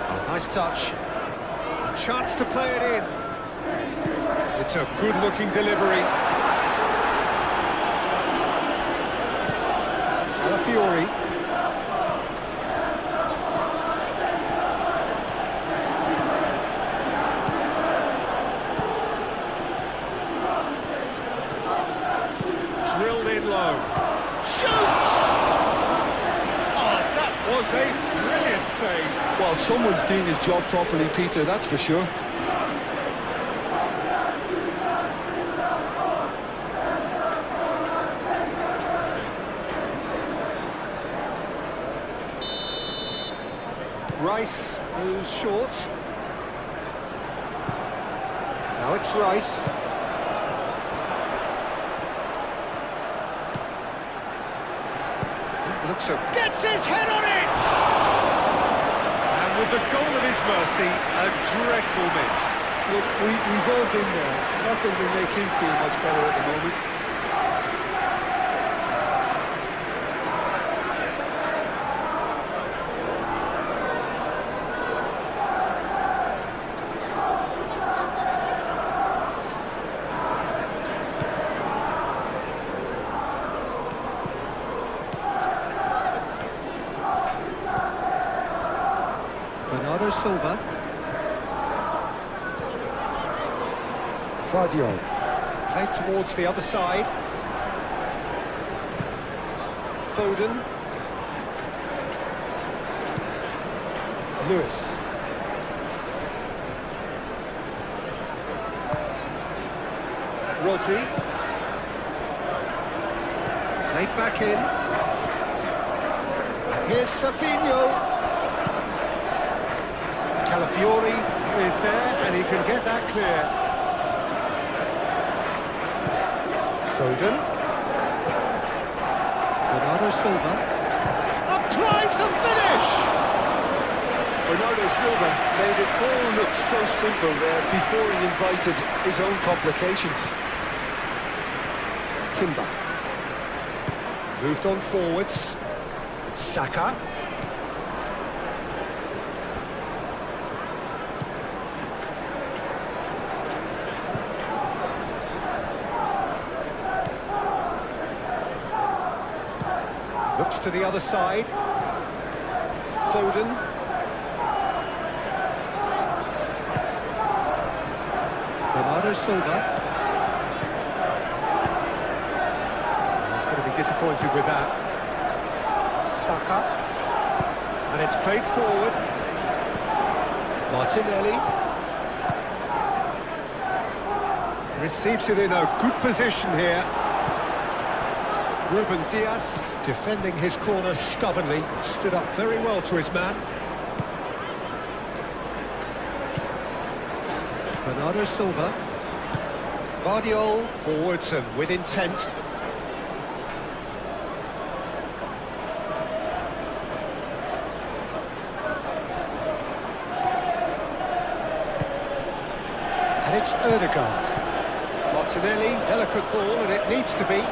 Oh, nice touch. A chance to play it in. It's a good-looking delivery. Calafiori. Drilled in low. Shoots! Was a brilliant save. Well, someone's doing his job properly, Peter, that's for sure. Rice goes short. Now it's Rice. Looks so. Gets his head on it! And with the goal of his mercy, a dreadful miss. Look, we've all been there. Nothing will make him feel much better at the moment. Bernardo Silva. Vardio. Played towards the other side. Foden. Lewis. Rodri. Played back in. Here's Savinho. Calafiori is there, and he can get that clear. Foden. Bernardo Silva. Applies the finish! Bernardo Silva made it all look so simple there before he invited his own complications. Timber. Moved on forwards. Saka. Looks to the other side. Foden. Bernardo Silva. He's going to be disappointed with that. Saka. And it's played forward. Martinelli. Receives it in a good position here. Ruben Dias, defending his corner stubbornly, stood up very well to his man. Bernardo Silva. Vardiol, forwards and with intent. And it's Ødegaard. Martinelli, delicate ball, and it needs to be.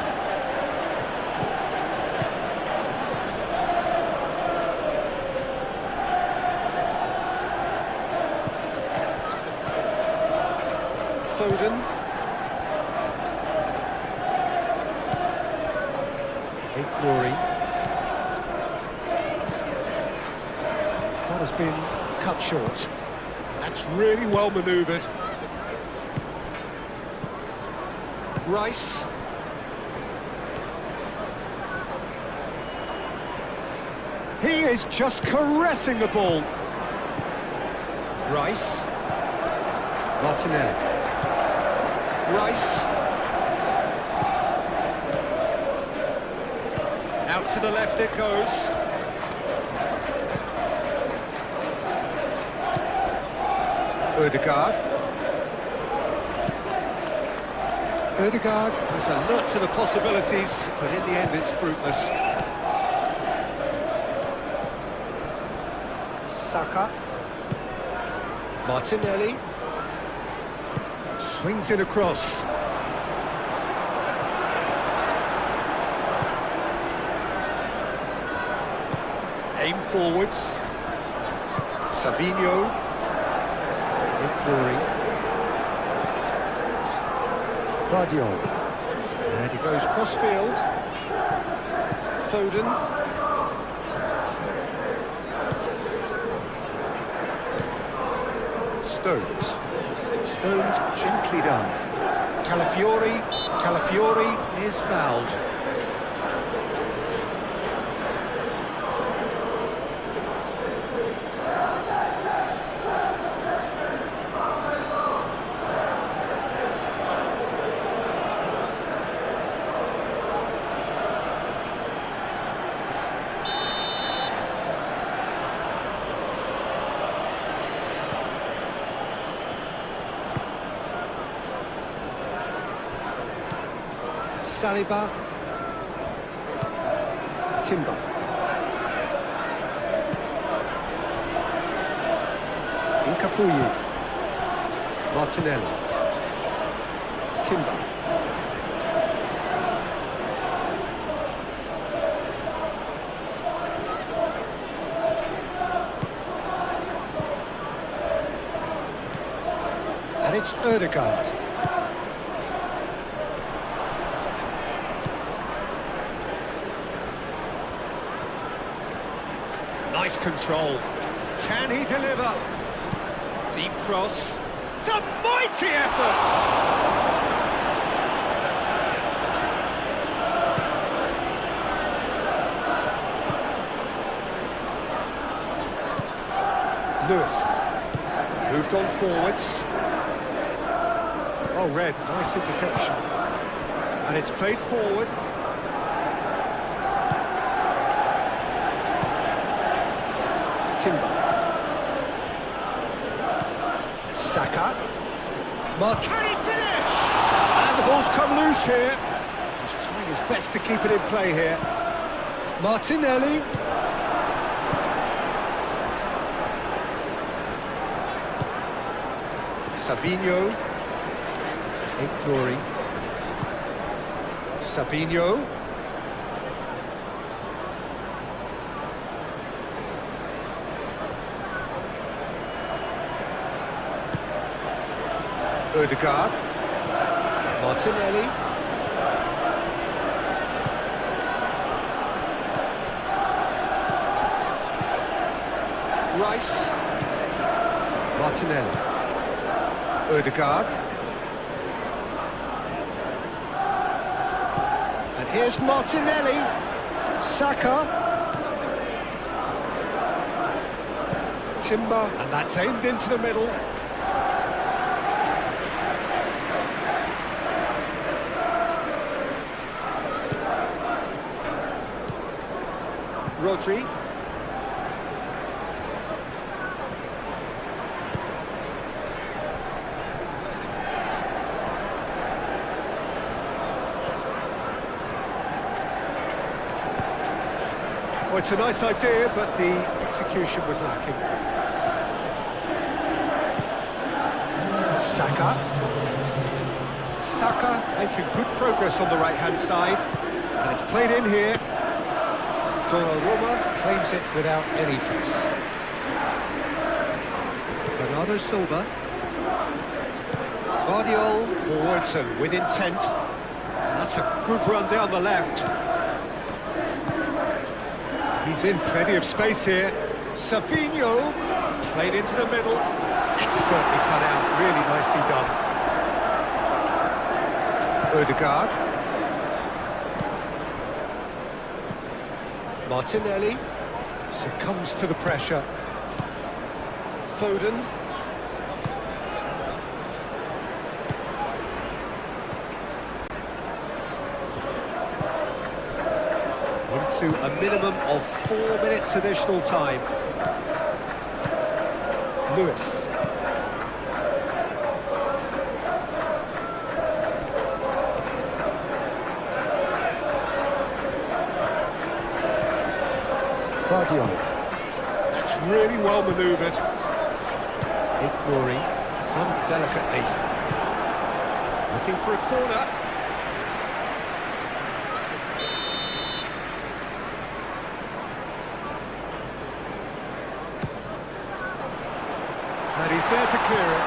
Foden. Glory. That has been cut short. That's really well manoeuvred. Rice. He is just caressing the ball. Rice. Martinelli. Rice. Out to the left it goes. Ødegaard. Ødegaard has alert to the possibilities, but in the end it's fruitless. Saka. Martinelli. Swings it across. Aim forwards. Savinho. Glory. Vardiol. And he goes cross-field. Foden. Stones. Stones gently done. Calafiori. Calafiori is fouled. Saliba. Timber. Incapuyi. Martinelli. Timber. And it's Ødegaard. Nice control. Can he deliver? Deep cross. It's a mighty effort! Lewis. Moved on forwards. Oh, Red, nice interception. And it's played forward. Timber. Saka. Can he finish? And the ball's come loose here. He's trying his best to keep it in play here. Martinelli. Savinho. Nori. Savinho. Odegaard. Martinelli. Rice. Martinelli. Odegaard. And here's Martinelli. Saka. Timber. And that's aimed into the middle. Rodri. Well, it's a nice idea, but the execution was lacking. Saka. Saka making good progress on the right-hand side. And it's played in here. Donnarumma claims it without any fuss. Bernardo Silva. Guardiola forwards and with intent. That's a good run down the left. He's in plenty of space here. Savinho played into the middle. Expertly cut out, really nicely done. Odegaard. Martinelli succumbs to the pressure. Foden. Into a minimum of 4 minutes additional time. Lewis. Guardiola. That's really well manoeuvred. Nori, done delicately. Looking for a corner. And he's there to clear it.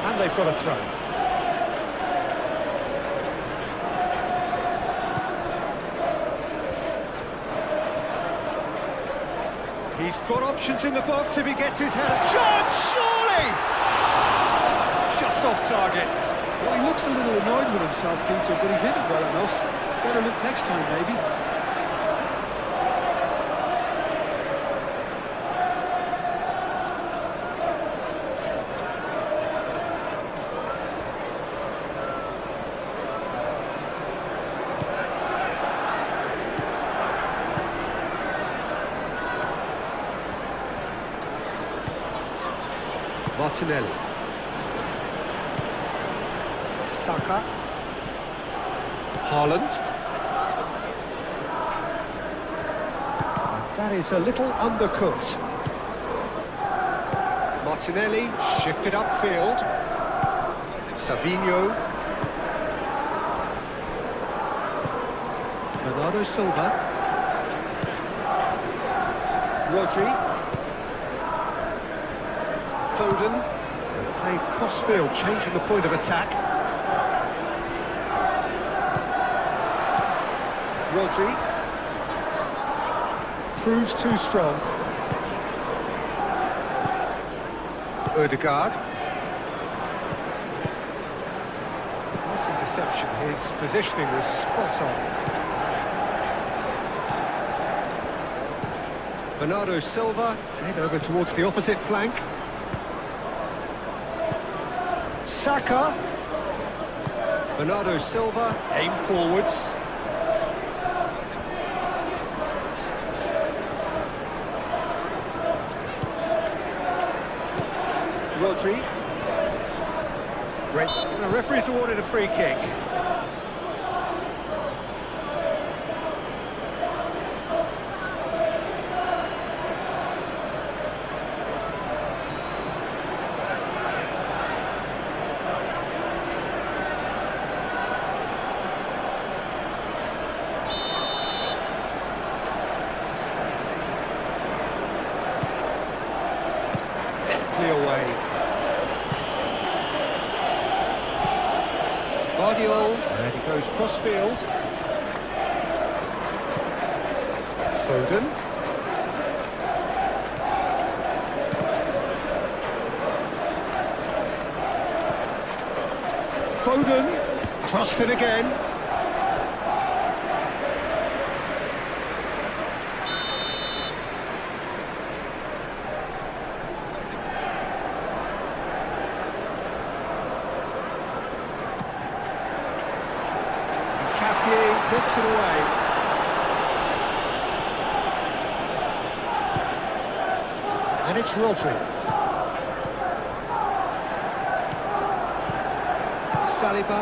And they've got a throw. He's got options in the box if he gets his header. Chance, surely! Just off target. Well, he looks a little annoyed with himself, Peter, but he hit it well enough. Better look next time, maybe. Martinelli. Saka. Haaland. And that is a little undercooked. Martinelli shifted upfield. Savinho. Bernardo Silva. Rodri. Foden, playing cross-field, changing the point of attack. Rodri. Proves too strong. Odegaard. Nice interception, his positioning was spot on. Bernardo Silva, head over towards the opposite flank. Saka. Bernardo Silva, aim forwards. Rodri. Great. The referee's awarded a free kick. Away. Guardiola, and he goes cross-field. Foden. Foden, crossed it again. Puts it away. And it's Rodri. Saliba.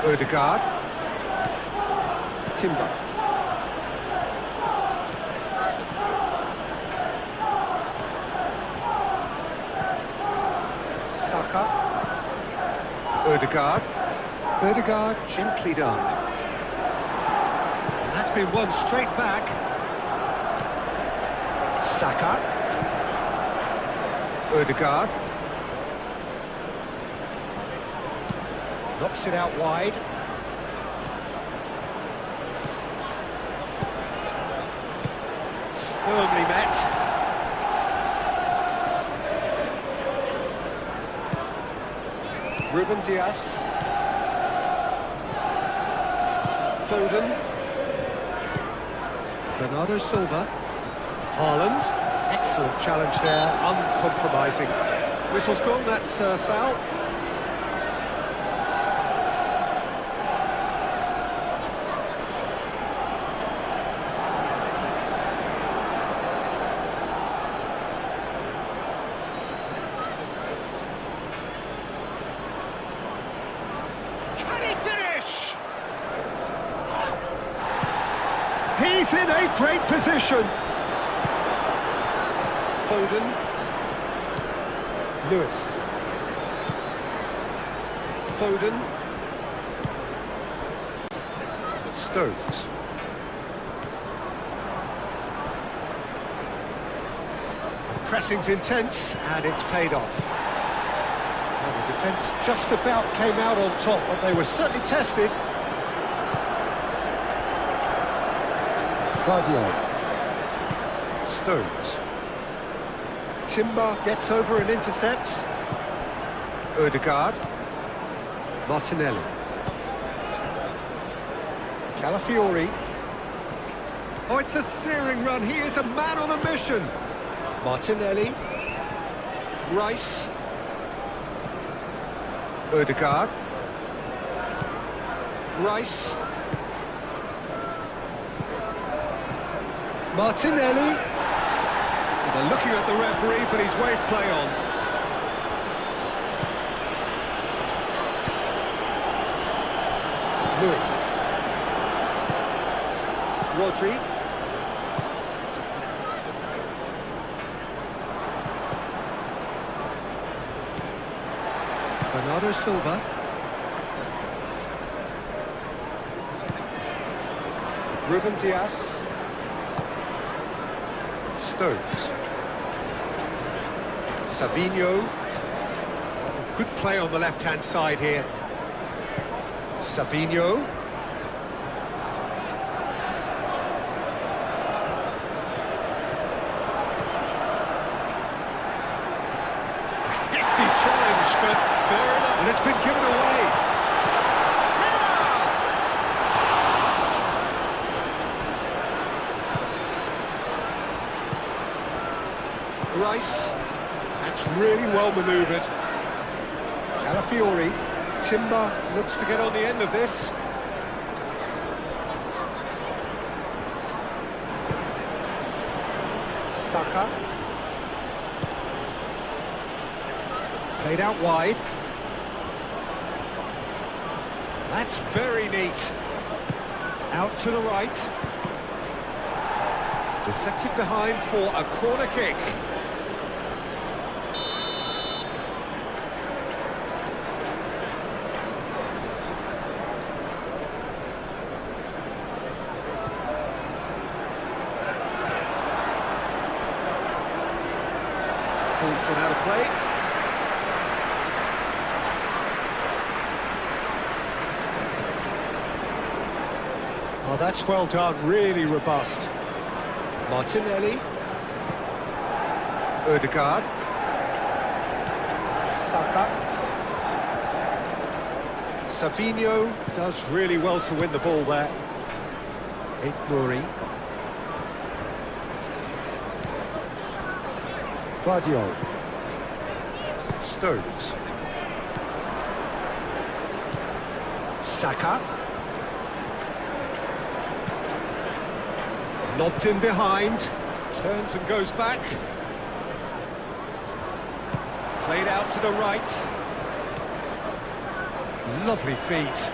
Odegaard. Timber. Saka. Odegaard. Odegaard, gently done. And that's been won straight back. Saka. Odegaard. Knocks it out wide. Firmly met. Ruben Dias. Foden. Bernardo Silva. Haaland. Excellent challenge there, uncompromising. Whistle's gone, that's a foul. He's in a great position. Foden. Lewis. Foden. Stones. The pressing's intense and it's paid off. Well, the defence just about came out on top, but they were certainly tested. Guardiola. Stones. Timber gets over and intercepts. Odegaard. Martinelli. Calafiori. Oh, it's a searing run. He is a man on a mission. Martinelli. Rice. Odegaard. Rice. Martinelli. They're looking at the referee, but he's waved play on. Lewis. Rodri. Bernardo Silva. Ruben Dias. Stones. Savinho. Good play on the left-hand side here. Savinho. Hefty challenge, but fair enough. And it's been given away. Rice. That's really well manoeuvred. Calafiori. Timber looks to get on the end of this. Saka. Saka. Played out wide. That's very neat. Out to the right. Deflected behind for a corner kick. Ball's gone out of play. Oh, that's well done, really robust. Martinelli. Ødegaard. Saka. Savinho does really well to win the ball there. Nouri. Vardiol. Stones. Saka. Lobbed in behind. Turns and goes back. Played out to the right. Lovely feet.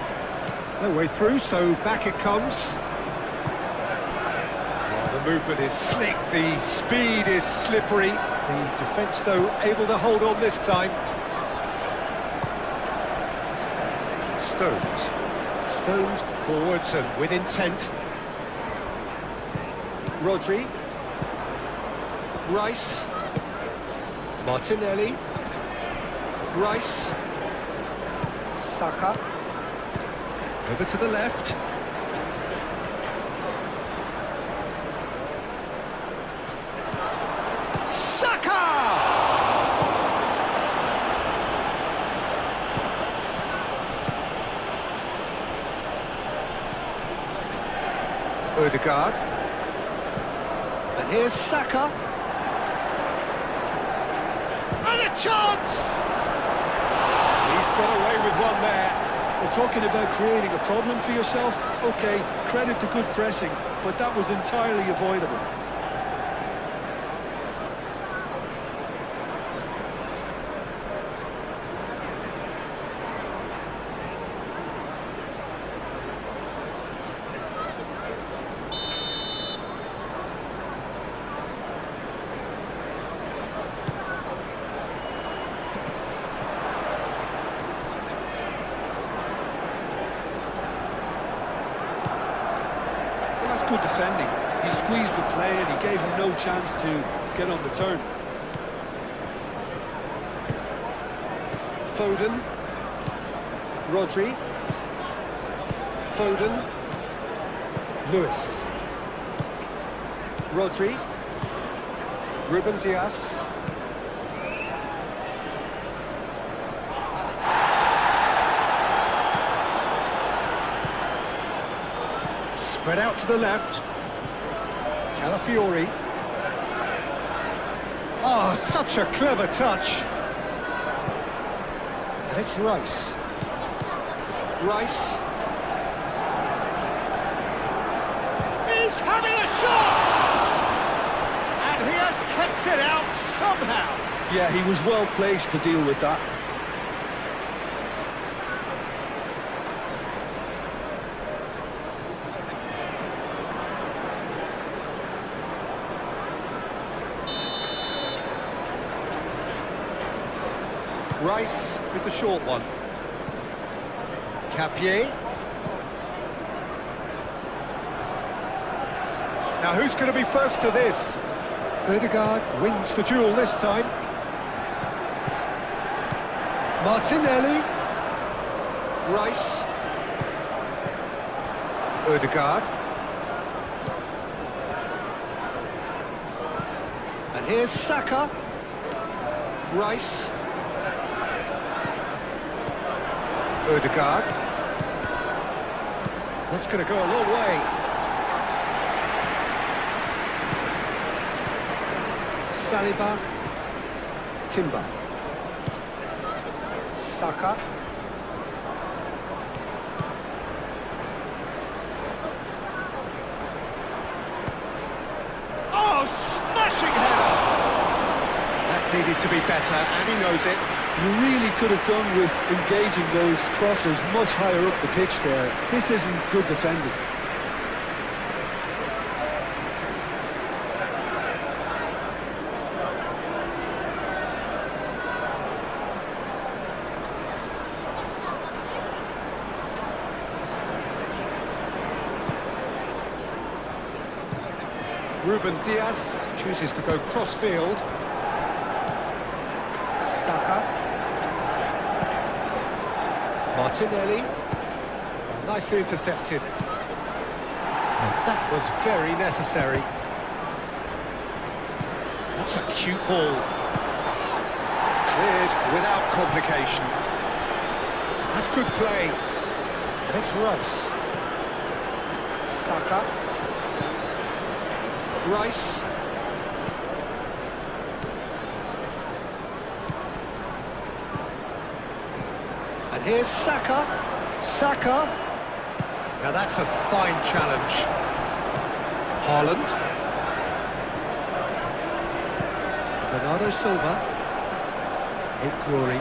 No way through, so back it comes. Well, the movement is slick, the speed is slippery. The defence, though, able to hold on this time. Stones. Stones forwards and with intent. Rodri. Rice. Martinelli. Rice. Saka. Over to the left. Saka! Ødegaard. And here's Saka. And a chance! He's got away with one there. We're talking about creating a problem for yourself. Okay, credit to good pressing, but that was entirely avoidable. That's good defending. He squeezed the play and he gave him no chance to get on the turn. Foden. Rodri. Foden. Lewis. Rodri. Ruben Dias. Spread out to the left. Calafiori. Oh, such a clever touch. And it's Rice. Rice. He's having a shot! And he has kept it out somehow. Yeah, he was well placed to deal with that. Rice with the short one. Capier. Now who's going to be first to this? Ødegaard wins the duel this time. Martinelli. Rice. Ødegaard. And here's Saka. Rice. Ødegaard. That's going to go a long way. Saliba. Timber. Saka. Oh, smashing header! Needed to be better, and he knows it. You really could have done with engaging those crosses much higher up the pitch there. This isn't good defending. Ruben Diaz chooses to go cross-field. Saka. Martinelli. Well, nicely intercepted. And that was very necessary. That's a cute ball. Cleared without complication. That's good play. And it's Rice. Saka. Rice. And here's Saka. Saka. Now that's a fine challenge. Haaland. Bernardo Silva. Rory.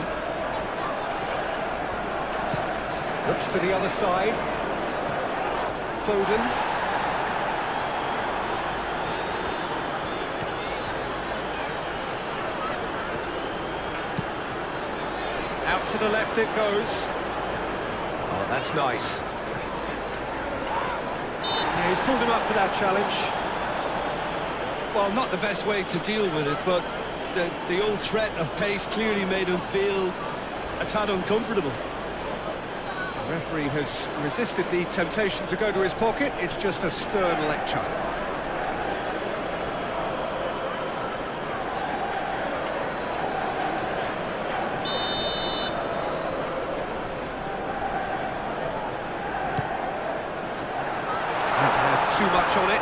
Looks to the other side. Foden. Out to the left it goes. Oh, that's nice. Yeah, he's pulled him up for that challenge. Well, not the best way to deal with it, but the old threat of pace clearly made him feel a tad uncomfortable. The referee has resisted the temptation to go to his pocket. It's just a stern lecture. Too much on it.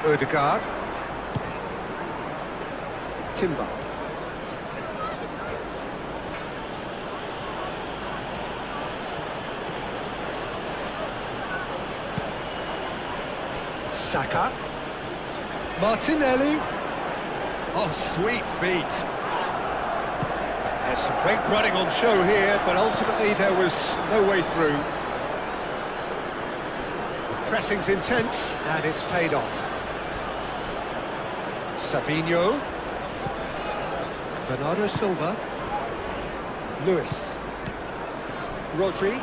Ødegaard. Timber. Saka. Martinelli. Oh, sweet feet. There's some great running on show here, but ultimately there was no way through. The pressing's intense, and it's paid off. Savinho. Bernardo Silva. Lewis. Rodri.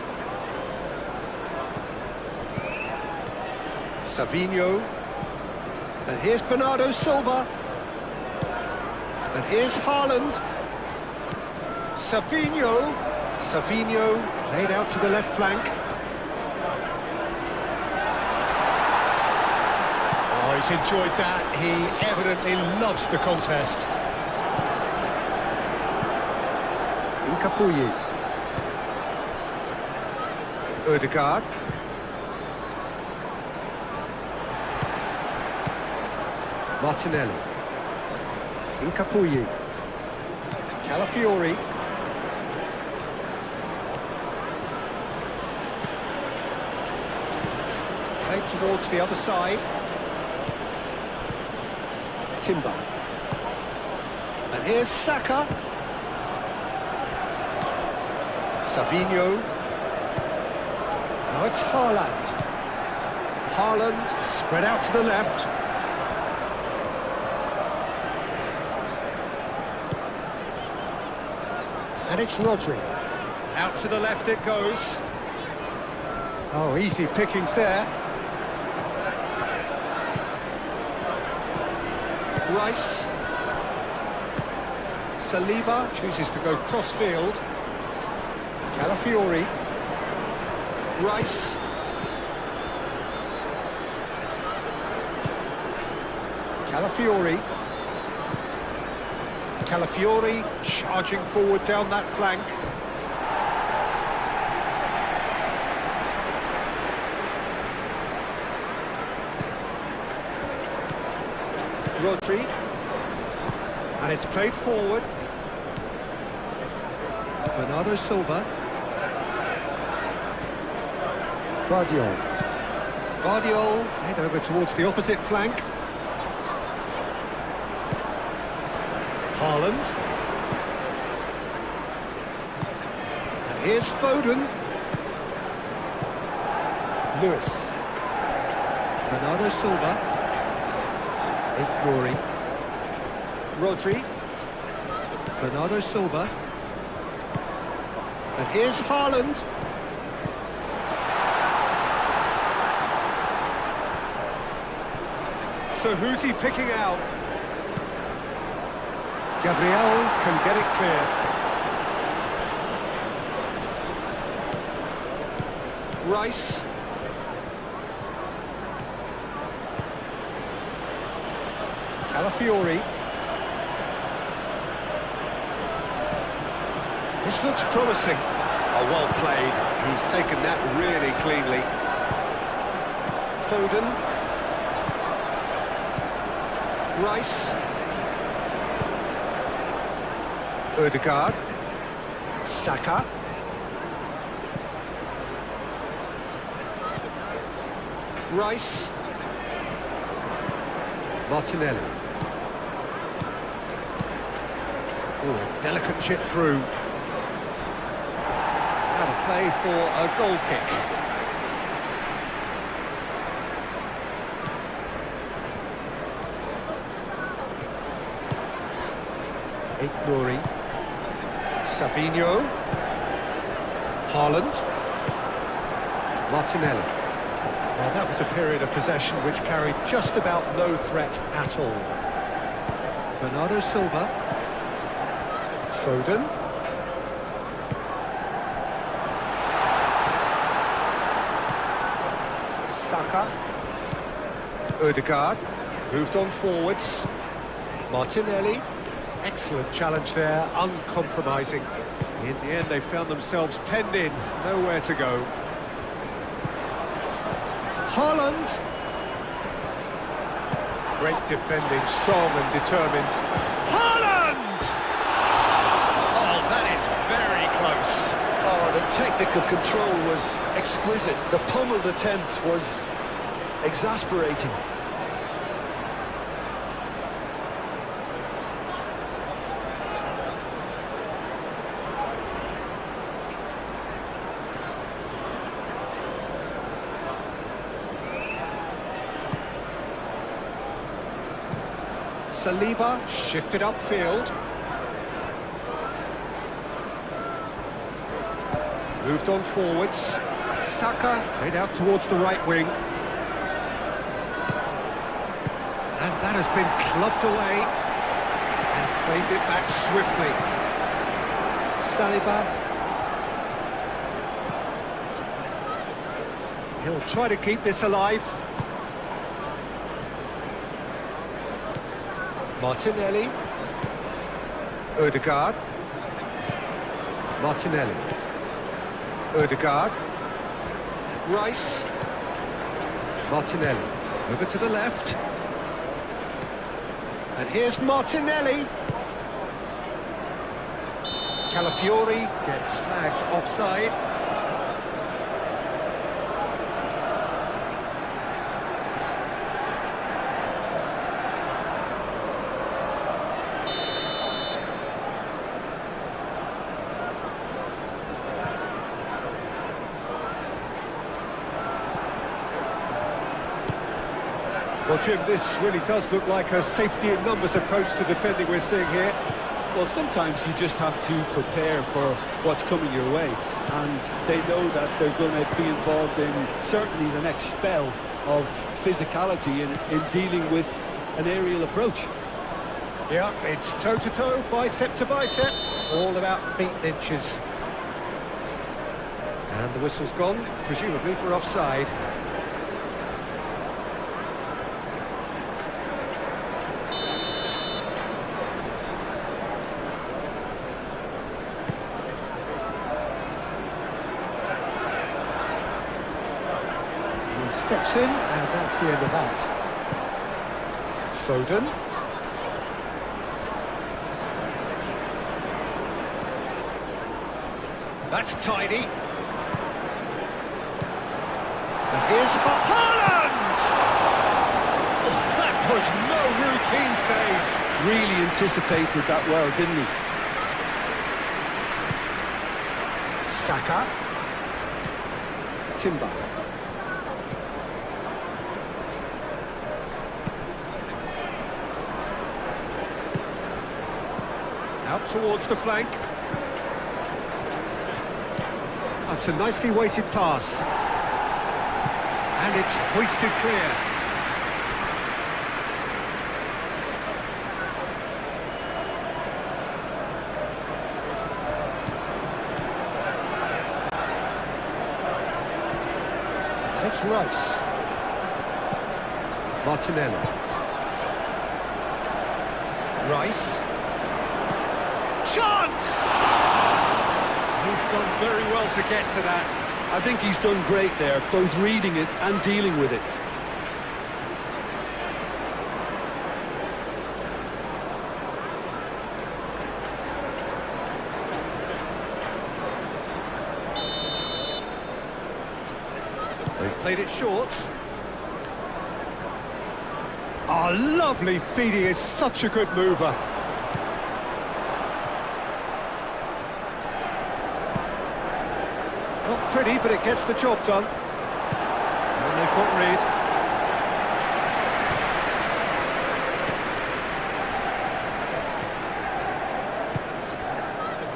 Savinho. And here's Bernardo Silva. And here's Haaland. Savinho. Savinho played out to the left flank. Oh, he's enjoyed that. He evidently loves the contest. Incapuyi. Ødegaard. Martinelli. Incapuyi. Calafiori. Played towards the other side. Timber. And here's Saka. Savinho. Now it's Haaland. Haaland spread out to the left. And it's Rodri. Out to the left it goes. Oh, easy pickings there. Rice. Saliba chooses to go cross-field. Calafiori. Rice. Calafiori. Calafiori charging forward down that flank. Rodri. And it's played forward. Bernardo Silva. Guardiol. Guardiol, head over towards the opposite flank. Haaland. And here's Foden. Lewis. Bernardo Silva. Nori. Rodri. Bernardo Silva. And here's Haaland. So who's he picking out? Gabriel can get it clear. Rice. Calafiori. This looks promising. Oh, well played. He's taken that really cleanly. Foden. Rice. Ødegaard. Saka. Rice. Martinelli. Oh, a delicate chip through. Out of play for a goal kick. Nori. Savinho. Haaland. Martinelli. Well, that was a period of possession which carried just about no threat at all. Bernardo Silva. Foden. Saka. Ødegaard. Moved on forwards. Martinelli. Excellent challenge there, uncompromising. In the end, they found themselves penned in, nowhere to go. Haaland. Great defending, strong and determined. Haaland! Oh, that is very close. Oh, the technical control was exquisite. The pummeled attempt was exasperating. Saliba shifted upfield. Moved on forwards. Saka played out towards the right wing. And that has been clubbed away. And claimed it back swiftly. Saliba. He'll try to keep this alive. Martinelli. Ødegaard. Martinelli. Ødegaard. Rice. Martinelli. Over to the left. And here's Martinelli. Calafiori gets flagged offside. Well, Jim, this really does look like a safety in numbers approach to defending we're seeing here. Well, sometimes you just have to prepare for what's coming your way, and they know that they're going to be involved in certainly the next spell of physicality in dealing with an aerial approach. Yeah, it's toe-to-toe, bicep to bicep, all about feet and inches. And the whistle's gone, presumably for offside. Steps in, and that's the end of that. Foden. That's tidy. Here's Haaland! Oh, that was no routine save. Really anticipated that well, didn't he? Saka. Timber. Out towards the flank. That's a nicely weighted pass. And it's hoisted clear. And it's Rice. Martinelli. Rice. Chance! He's done very well to get to that. I think he's done great there, both reading it and dealing with it. They've played it short. Oh, lovely feed. He is such a good mover. Not pretty, but it gets the job done. And they've got Reed.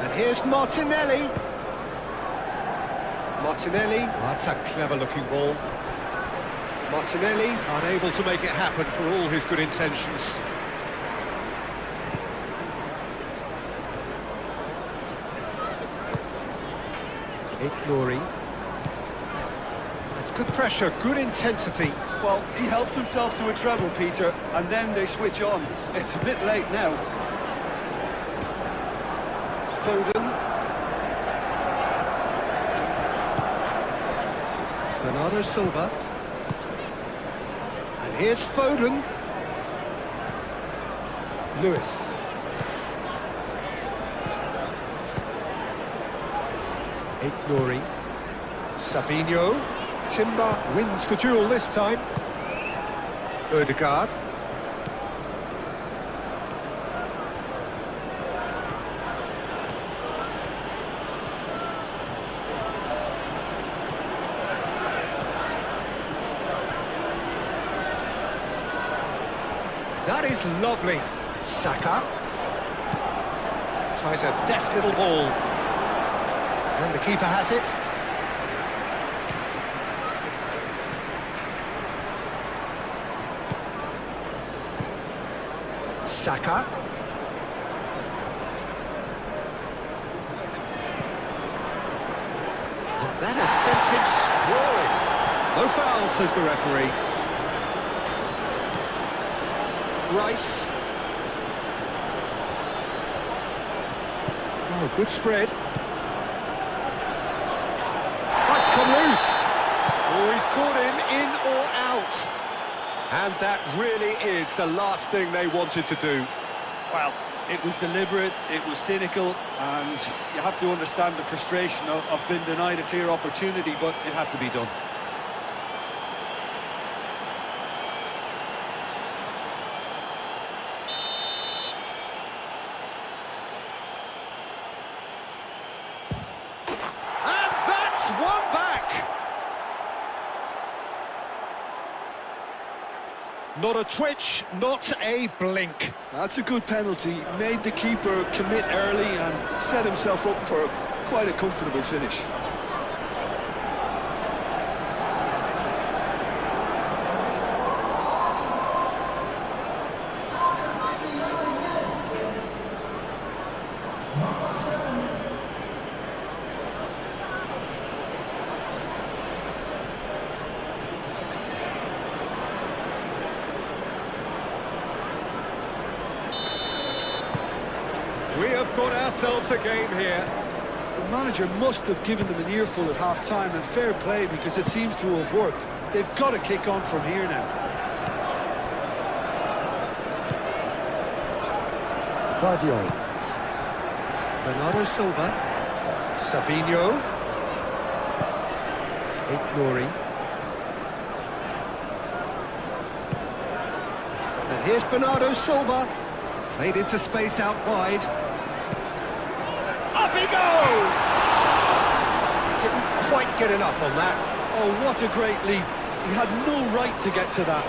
And here's Martinelli. Martinelli. Oh, that's a clever-looking ball. Martinelli. Unable to make it happen for all his good intentions. Nouri. It's good pressure, good intensity. Well, he helps himself to a treble, Peter, and then they switch on. It's a bit late now. Foden. Bernardo Silva. And here's Foden. Lewis. Nouri. Savinho. Timber wins the duel this time. Ødegaard. That is lovely. Saka. Tries a deft little ball. And the keeper has it. Saka. And that has sent him sprawling. No foul, says the referee. Rice. Oh, good spread. Come loose. Oh, he's caught him in or out. And that really is the last thing they wanted to do. Well, it was deliberate, it was cynical, and you have to understand the frustration of being denied a clear opportunity, but it had to be done. One back. Not a twitch, not a blink. That's a good penalty. Made the keeper commit early and set himself up for quite a comfortable finish. We have got ourselves a game here. The manager must have given them an earful at half-time, and fair play, because it seems to have worked. They've got to kick on from here now. Guardiola. Bernardo Silva. Savinho. Nouri. And here's Bernardo Silva. Played into space out wide. Up he goes! Didn't quite get enough on that. Oh, what a great leap. He had no right to get to that.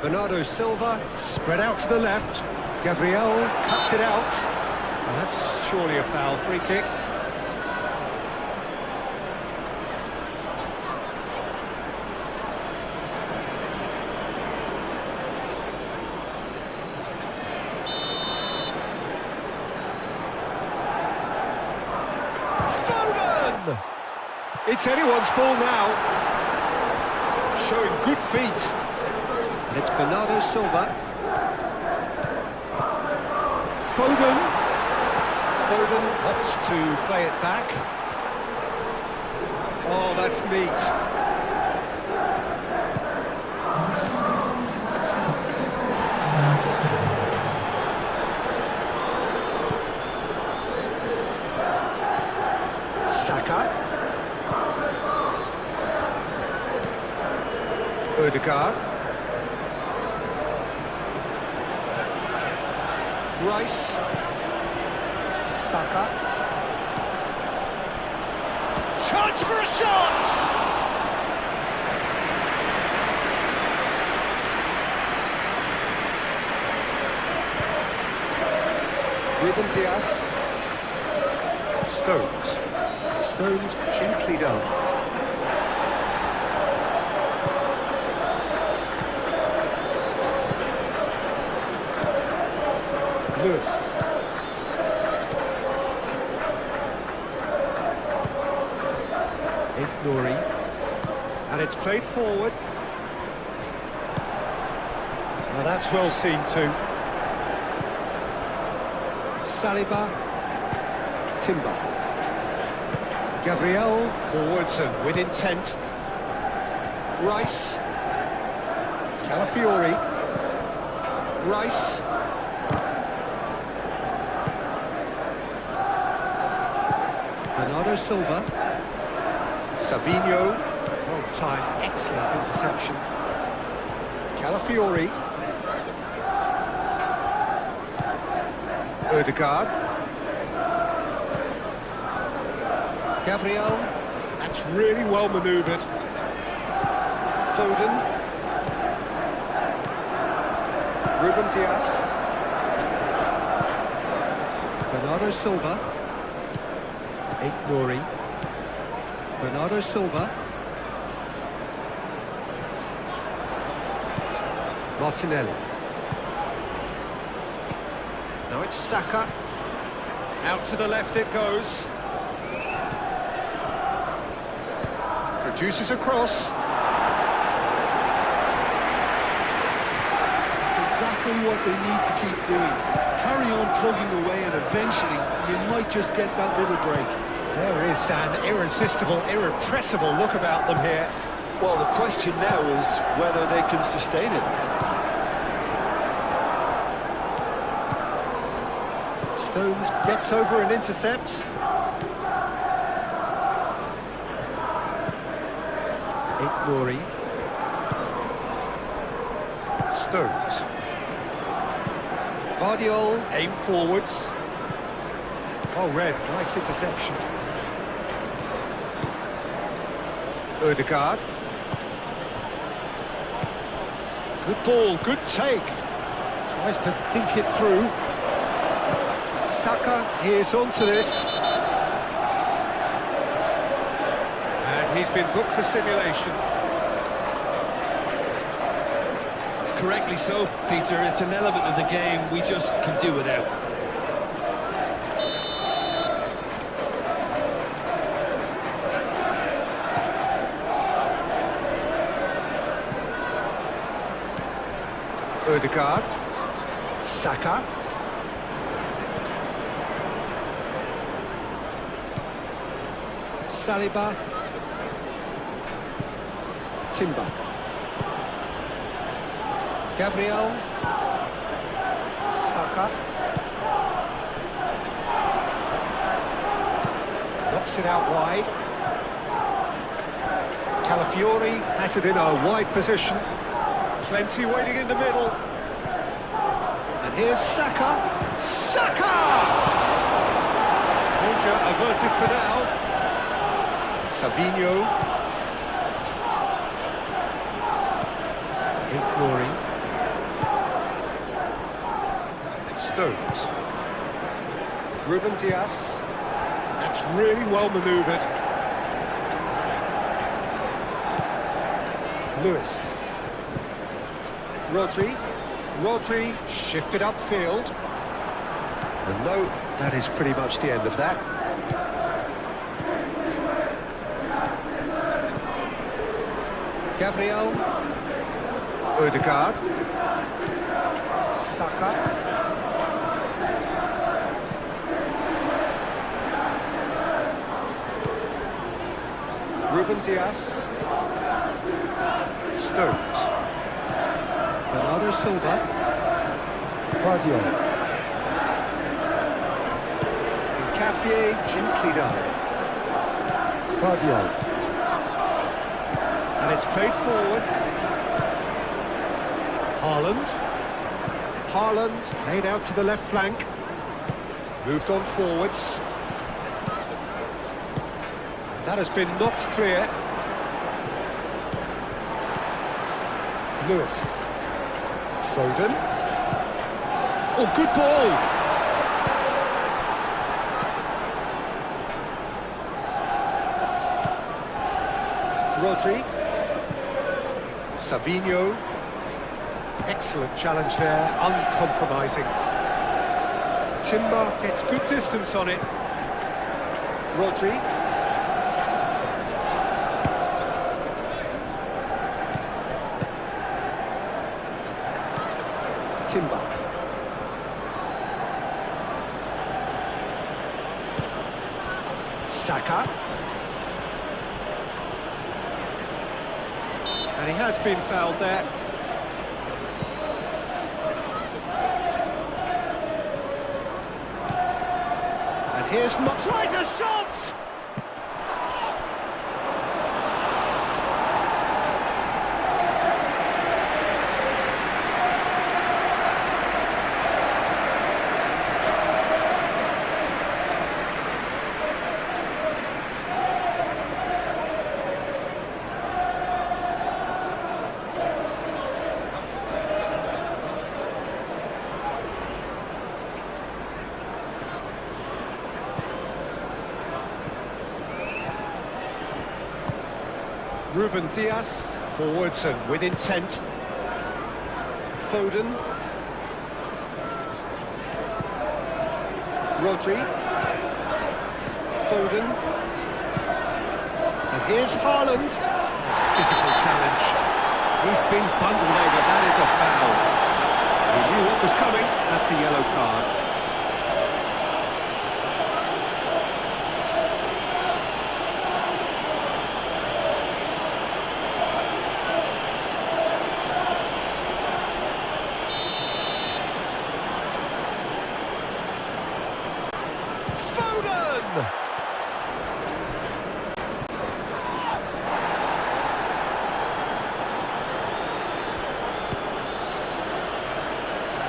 Bernardo Silva, spread out to the left. Gabriel cuts it out. And that's surely a foul, free kick. Foden! It's anyone's ball now. Showing good feet. And it's Bernardo Silva. Foden. Foden opts to play it back. Oh, that's neat. Saka. Odegaard. Rice, Saka, chance for a shot! Ruben Dias, Stones gently down. Lewis. Nuri. And it's played forward. Now that's well seen too. Saliba. Timber. Gabriel forwards and with intent. Rice. Calafiori. Rice. Bernardo Silva. Savinho. Well timed, excellent interception. Calafiori. Odegaard. Gabriel. That's really well manoeuvred. Foden. Ruben Dias. Bernardo Silva. Nuri. Bernardo Silva. Martinelli. Now it's Saka. Out to the left it goes. Produces a cross. That's exactly what they need to keep doing. Carry on plugging away and eventually you might just get that little break. There is an irresistible, irrepressible look about them here. Well, the question now is whether they can sustain it. Stones gets over and intercepts. Nuri. Stones. Vardiol, aim forwards. Oh, red, nice interception. Odegaard. Good ball, good take. Tries to dink it through. Saka is onto this. And he's been booked for simulation. Correctly so, Peter. It's an element of the game we just can do without. Odegaard. Saka. Saliba. Timber. Gabriel. Saka. Knocks it out wide. Calafiori has it in a wide position. Plenty waiting in the middle. And here's Saka. Saka! Danger averted for now. Savinho. Ignoring. Stones. Ruben Dias. That's really well manoeuvred. Lewis. Rodri shifted upfield. And no, that is pretty much the end of that. Gabriel. Odegaard. Saka. Ruben Dias. Stones. Bernardo Silva. Guardiola. Incapie, gently done. Guardiola. And it's played forward. Haaland played out to the left flank. Moved on forwards. That has been knocked clear. Lewis. Foden. Oh, good ball! Rodri. Savinho. Excellent challenge there, uncompromising. Timber gets good distance on it. Rodri. Timber. Saka. And he has been fouled there. And here's tries a shot! Ruben Dias, forwards and with intent. Foden. Rodri. Foden. And here's Haaland. His physical challenge. He's been bundled over, that is a foul. He knew what was coming, that's a yellow card.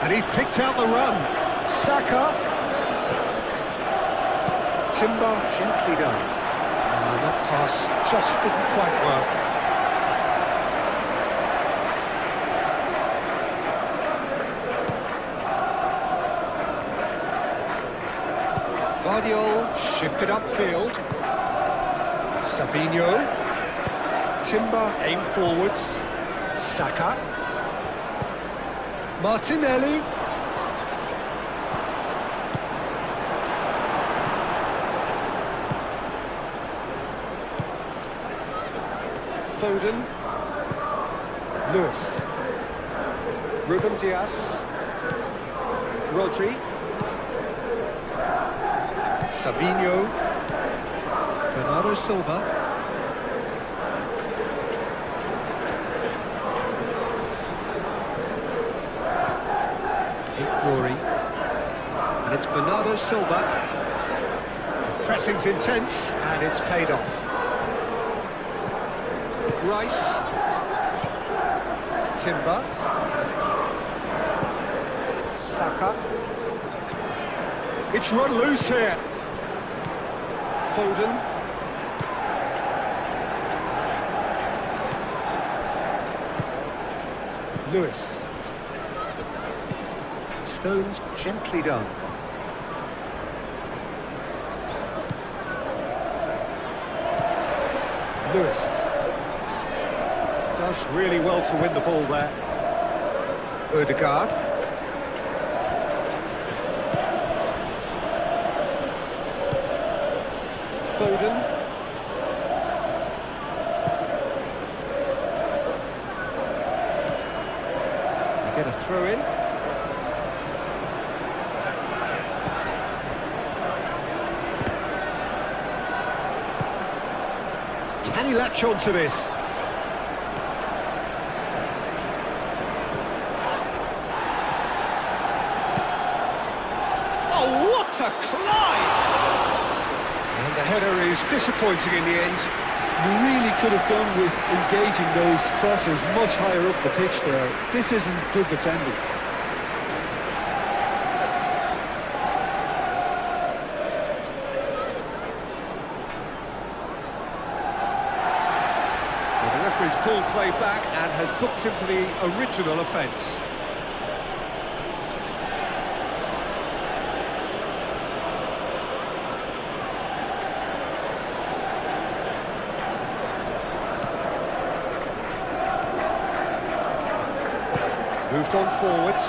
And he's picked out the run. Saka. Timber, gently done. That pass just didn't quite work. Guardiola shifted upfield. Savinho. Timber aim forwards. Saka. Martinelli. Foden. Lewis. Ruben Dias. Rodri. Savinho. Bernardo Silva. Rory. And it's Bernardo Silva. The pressing's intense, and it's paid off. Rice. Timber. Saka. It's run loose here. Foden. Lewis. Stones gently done. Lewis. Does really well to win the ball there. Ødegaard. Foden. You get a throw in. Can he latch on to this? Oh, what a climb! And the header is disappointing in the end. You really could have done with engaging those crosses much higher up the pitch there. This isn't good defending. He's pulled play back and has booked him for the original offence. Moved on forwards.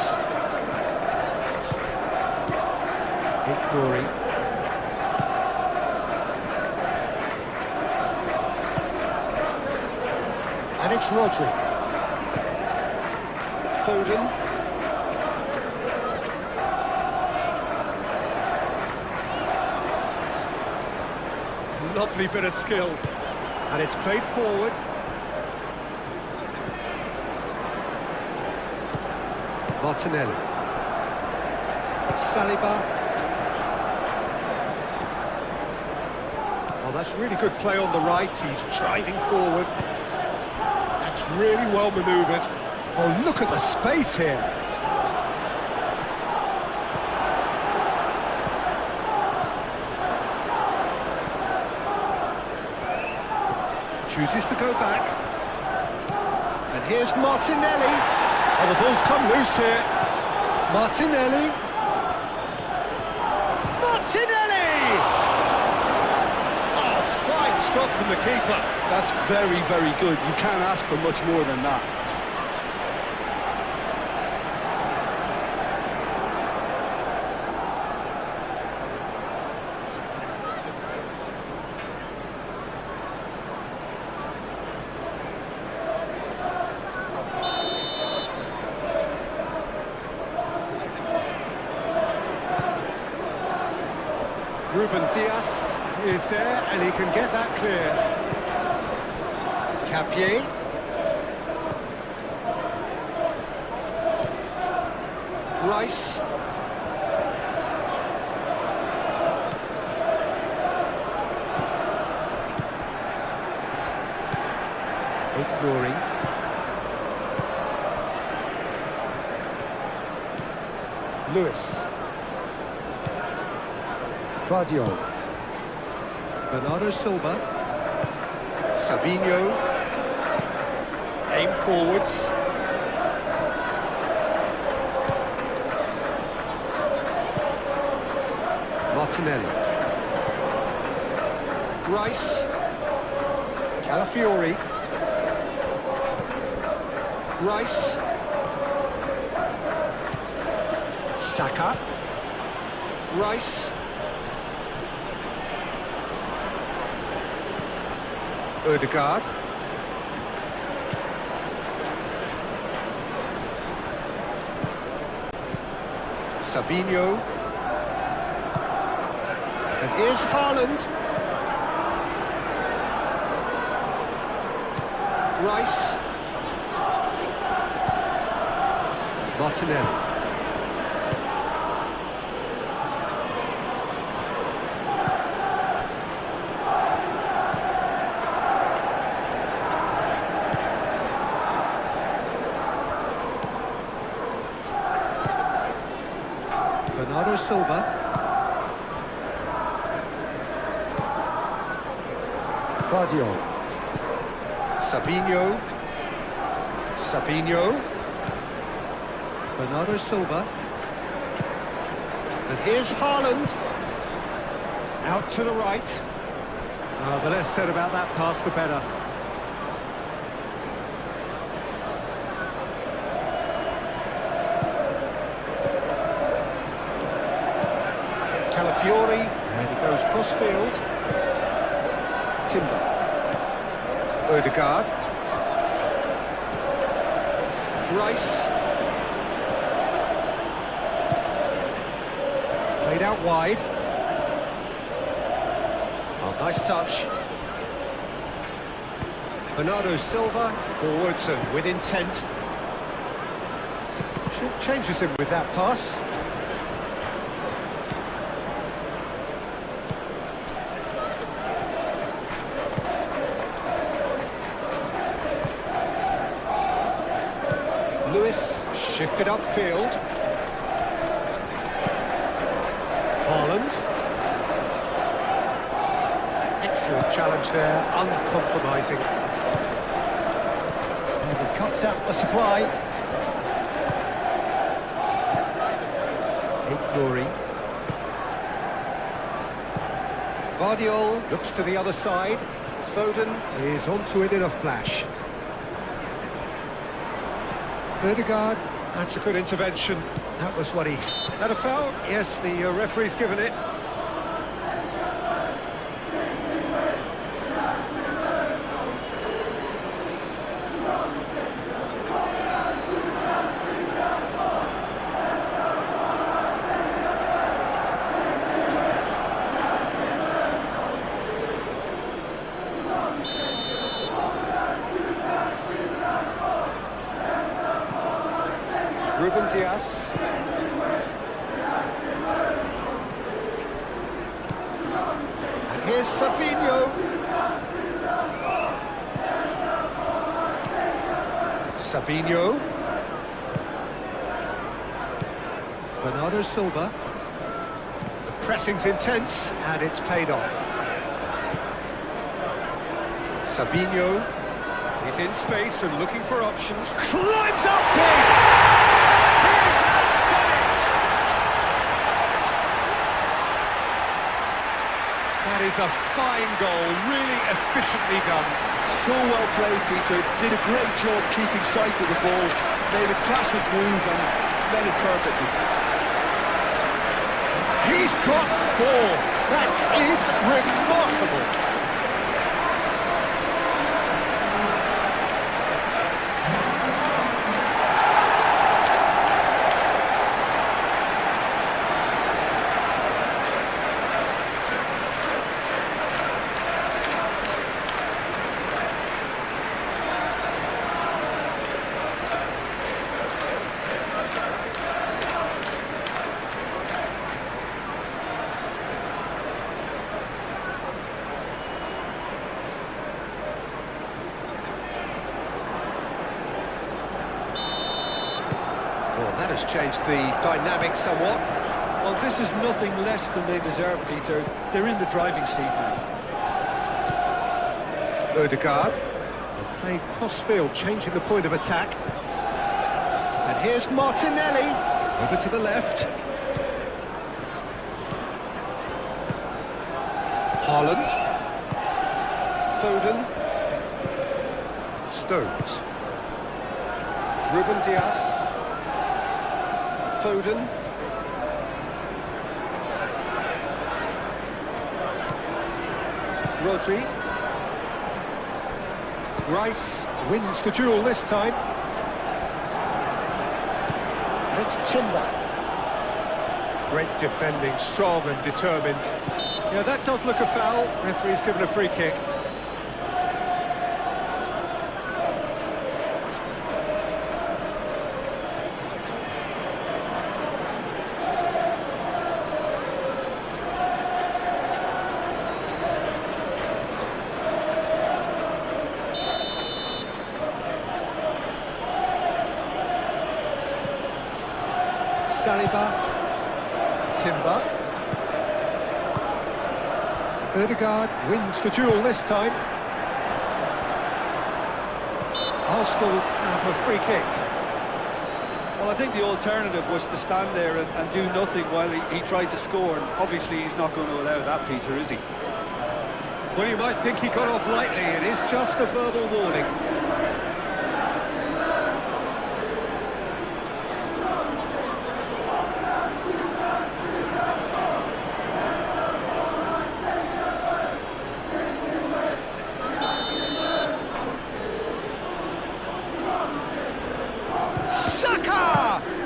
Rory. And it's Rodri. Foden. Lovely bit of skill. And it's played forward. Martinelli. Saliba. Oh, that's really good play on the right. He's driving forward. It's really well manoeuvred. Oh, look at the space here. Chooses to go back. And here's Martinelli. Oh, the ball's come loose here. Martinelli. Martinelli! Oh, fine stop from the keeper. That's very, very good. You can't ask for much more than that. Ruben Dias is there, and he can get that clear. Capier. Rice. Rory. Lewis. Fadio. Bernardo Silva. Savinho. Aim forwards. Martinelli. Rice. Calafiori. Rice. Saka. Rice. Ødegaard. Savinho. And here's Haaland. Rice. Martinelli. Bernardo Silva. Vardiol. Savinho. Savinho. Bernardo Silva. And here's Haaland. Out to the right. The less said about that pass, the better. Calafiori, and he goes cross-field. Timber. Odegaard. Rice. Played out wide. Oh, nice touch. Bernardo Silva, forwards and with intent. Changes him with that pass. Lewis shifted upfield. Haaland. Excellent challenge there, uncompromising. And he cuts out the supply. Nuri. Vardiol looks to the other side. Foden is onto it in a flash. Odegaard, that's a good intervention. That was what he... Had a foul? Yes, the referee's given it. Ruben Dias. And here's Savinho. Savinho. Bernardo Silva. The pressing's intense and it's paid off. Savinho. He's in space and looking for options. Climbs up big! That is a fine goal, really efficiently done. So well played, Peter. Did a great job keeping sight of the ball. Made a classic move and led it perfectly. He's got 4. That is remarkable. Well, that has changed the dynamic somewhat. Well, this is nothing less than they deserve, Peter. They're in the driving seat now. Odegaard. Playing cross-field, changing the point of attack. And here's Martinelli. Over to the left. Haaland. Foden. Stones. Ruben Dias. Foden. Rodri. Rice wins the duel this time. And it's Timber. Great defending, strong and determined. Yeah, that does look a foul. Referee's given a free kick. Saliba. Timber. Ødegaard wins the duel this time. Arsenal have a free kick. Well, I think the alternative was to stand there and do nothing while he tried to score, and obviously he's not going to allow that, Peter, is he? Well, you might think he got off lightly. It is just a verbal warning.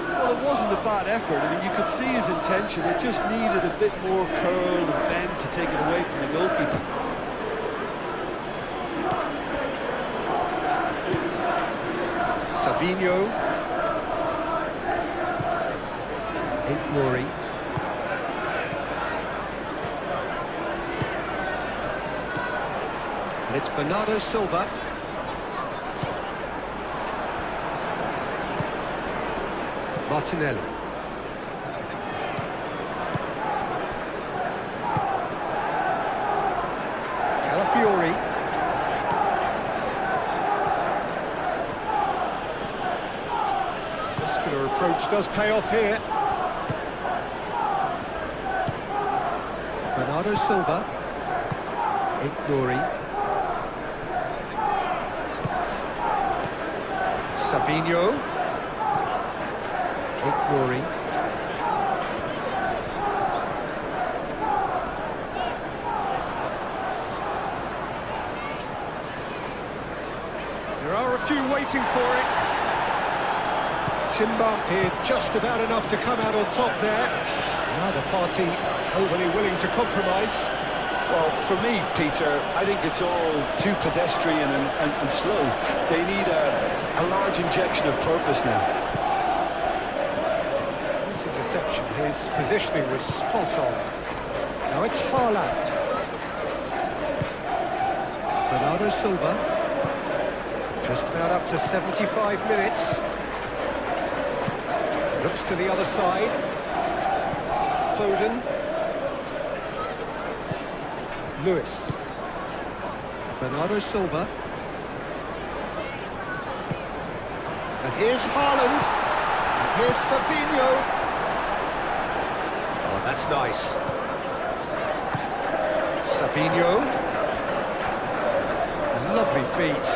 Well, it wasn't a bad effort. I mean, you could see his intention. It just needed a bit more curl and bend to take it away from the goalkeeper. Savinho. Rory. And it's Bernardo Silva. Martinelli. Calafiori. Muscular approach does pay off here. Bernardo Silva. Rory. Savinho. Rory. There are a few waiting for it. Timber did just about enough to come out on top there. Neither party overly willing to compromise. Well, for me, Peter, I think it's all too pedestrian and slow. They need a large injection of purpose now. Interception, his positioning was spot on. Now it's Haaland. Bernardo Silva. Just about up to 75 minutes. Looks to the other side. Foden. Lewis. Bernardo Silva. And here's Haaland. And here's Savinho. That's nice. Savinho. Lovely feet.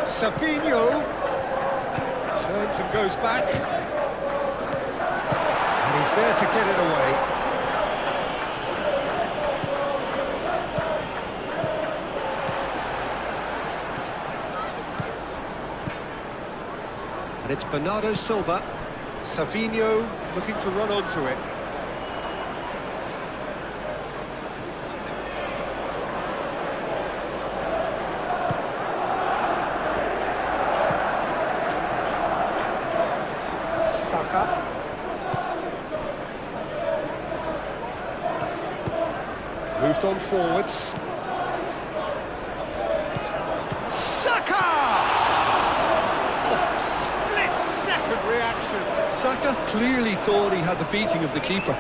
Savinho. Turns and goes back. And he's there to get it away. And it's Bernardo Silva. Savinho looking to run onto it. Saka. Moved on forwards. Reaction. Saka clearly thought he had the beating of the keeper.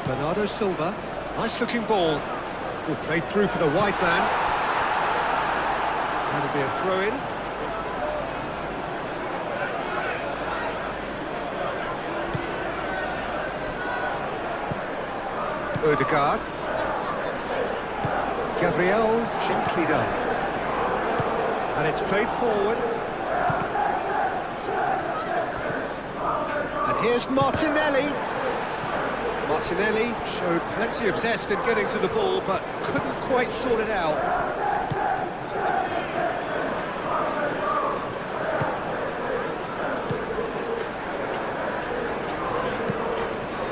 Bernardo Silva, nice looking ball. Will play through for the wide man. That'll be a throw-in. Ødegaard. Gabriel gently done. And it's played forward. Here's Martinelli. Martinelli showed plenty of zest in getting to the ball, but couldn't quite sort it out.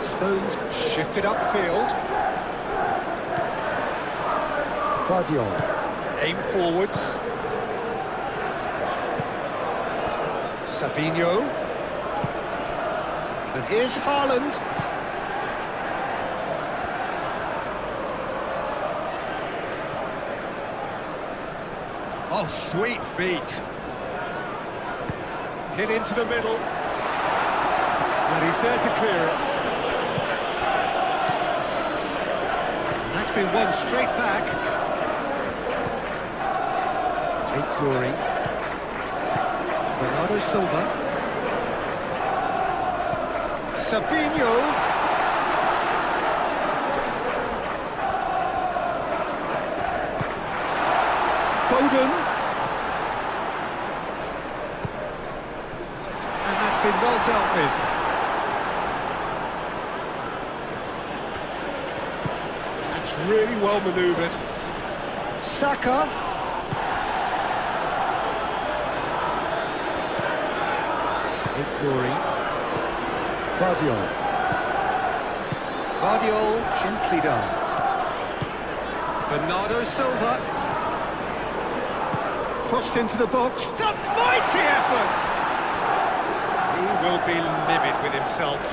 Stones shifted upfield. Guardiola. Aim forwards. Savinho. And here's Haaland. Oh, sweet feet. Hit into the middle. And he's there to clear it. That's been won straight back. Glory. Bernardo Silva. Savinho. Foden. And that's been well dealt with. That's really well manoeuvred. Saka. Glory. Vardiol. Vardiol, gently done. Bernardo Silva. Crossed into the box. It's a mighty effort! He will be livid with himself.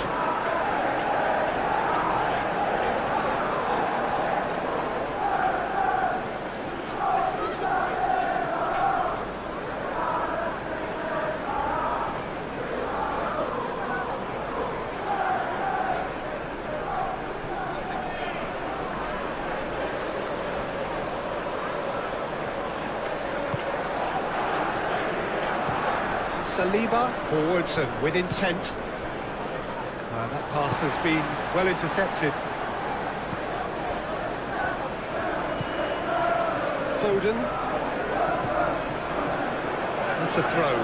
Saliba, forwards and with intent. That pass has been well intercepted. Foden. That's a throw.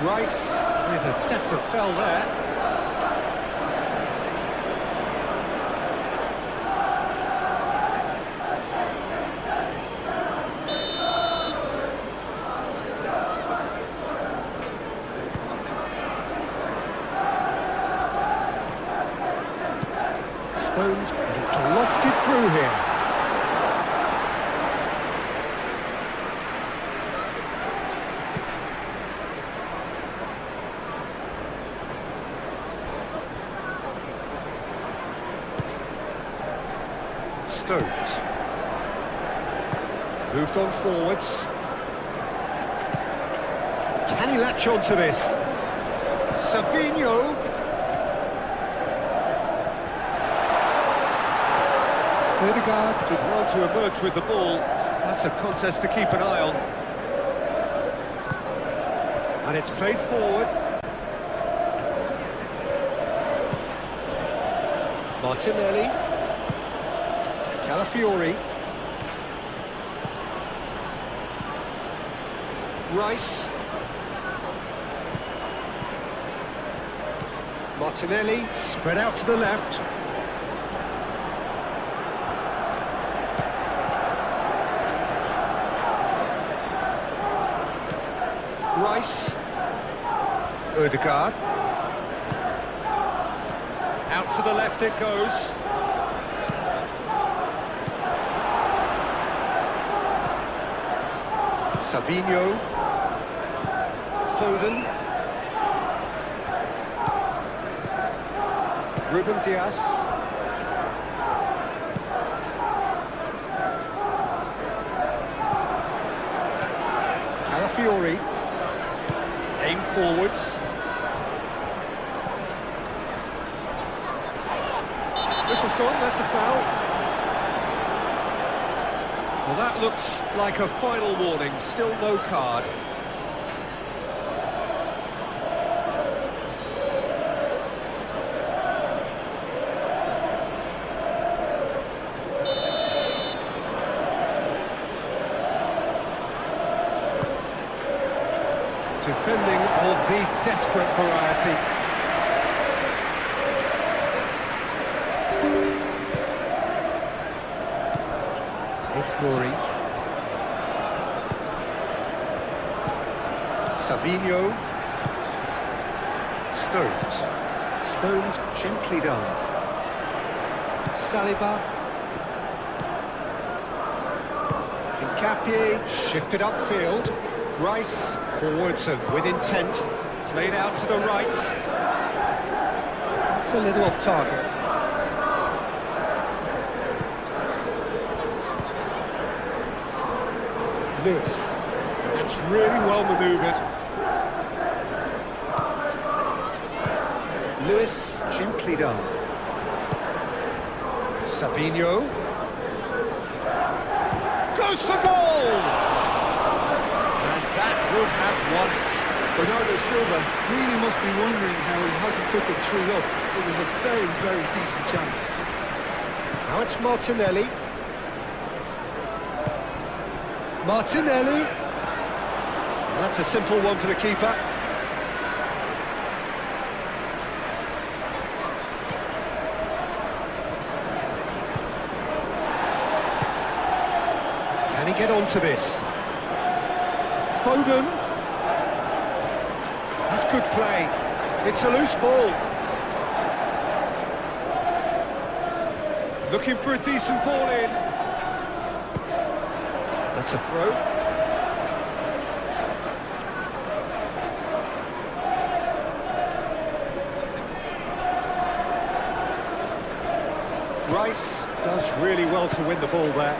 Rice with a definite foul there. Stones, but it's lofted through here. Stones. Moved on forwards. Can he latch on to this? Savinho. Odegaard did well to emerge with the ball. That's a contest to keep an eye on. And it's played forward. Martinelli. Calafiori. Rice. Martinelli, spread out to the left. Rice. Odegaard. Out to the left it goes. Savinho. Foden. Ruben Dias. Calafiori. Aim forwards. Whistle's gone, that's a foul. Well, that looks like a final warning, still no card. Defending of the desperate variety. Glory. Savinho. Stones. Stones gently done. Saliba. Nkapie shifted upfield. Rice forwards and with intent. Played out to the right. It's a little off target. Lewis. It's really well manoeuvred. Lewis gently done. Savinho. Goes for goal! And that would have won it. Bernardo Silva really must be wondering how he hasn't took it 3 up. It was a very, very decent chance. Now it's Martinelli. Martinelli. And that's a simple one for the keeper. Can he get onto this? Foden. That's good play. It's a loose ball. Looking for a decent ball in. That's a throw. Rice does really well to win the ball there.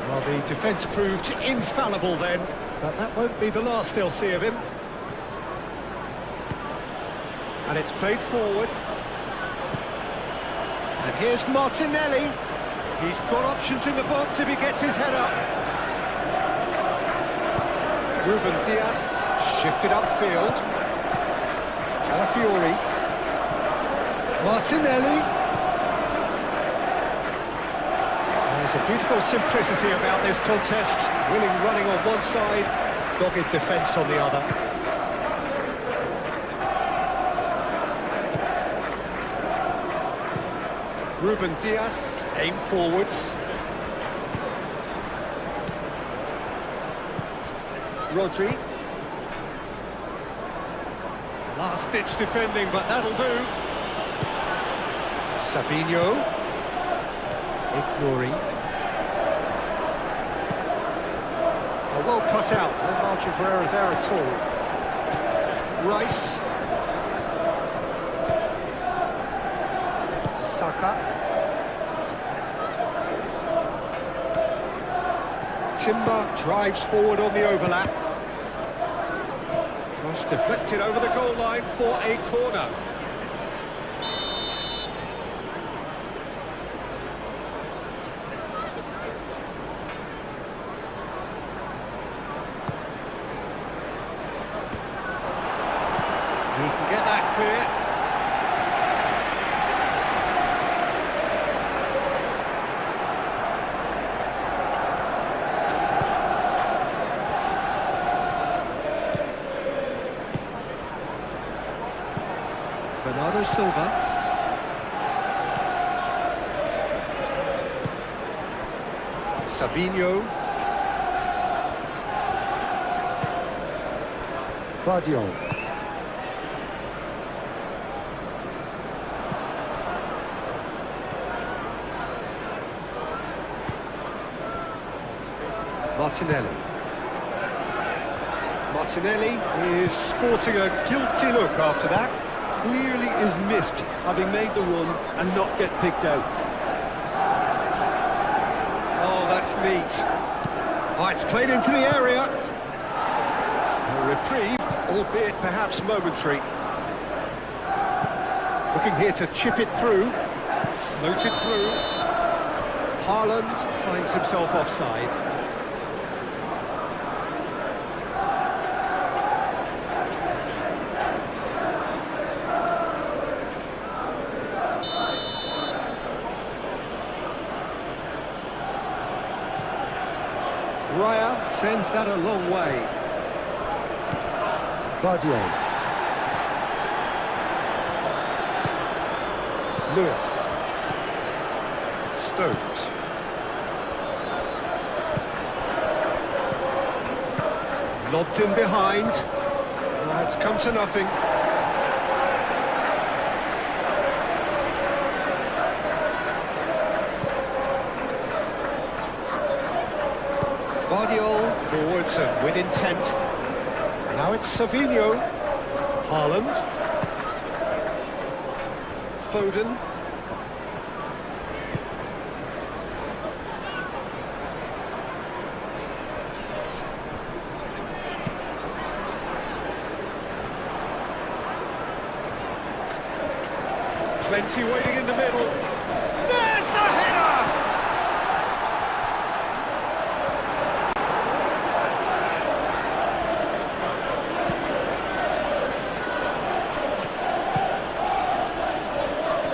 Well, the defence proved infallible then, but that won't be the last they'll see of him. And it's played forward. And here's Martinelli. He's got options in the box if he gets his head up. Ruben Diaz shifted upfield. Calafiori. Martinelli. There's a beautiful simplicity about this contest. Willing running on one side, dogged defence on the other. Ruben Diaz, aim forwards. Rodri. Last-ditch defending, but that'll do. Savinho. Ignori. Well cut out, no margin for error there at all. Rice. Saka. Timber drives forward on the overlap. Cross deflected over the goal line for a corner. He can get that clear. Bernardo Silva. Savinho. Guardiola. Martinelli. Martinelli is sporting a guilty look after that. Clearly is miffed having made the run and not get picked out. Oh, that's neat. Oh, it's played into the area. A reprieve, albeit perhaps momentary. Looking here to chip it through. Floated through. Haaland finds himself offside. Raya sends that a long way. Guardiola. Lewis. Stones. Lobbed in behind. It's come to nothing. Guardiola forwards and with intent. Now it's Savinho. Haaland. Foden. Plenty waiting in the middle. There's the header!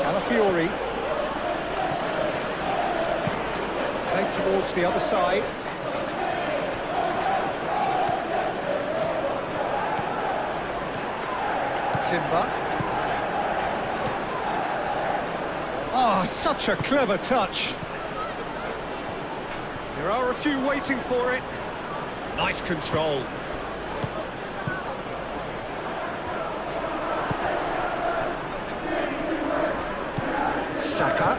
Calafiori. Played towards the other side. Timber. Oh, such a clever touch. There are a few waiting for it. Nice control. Saka.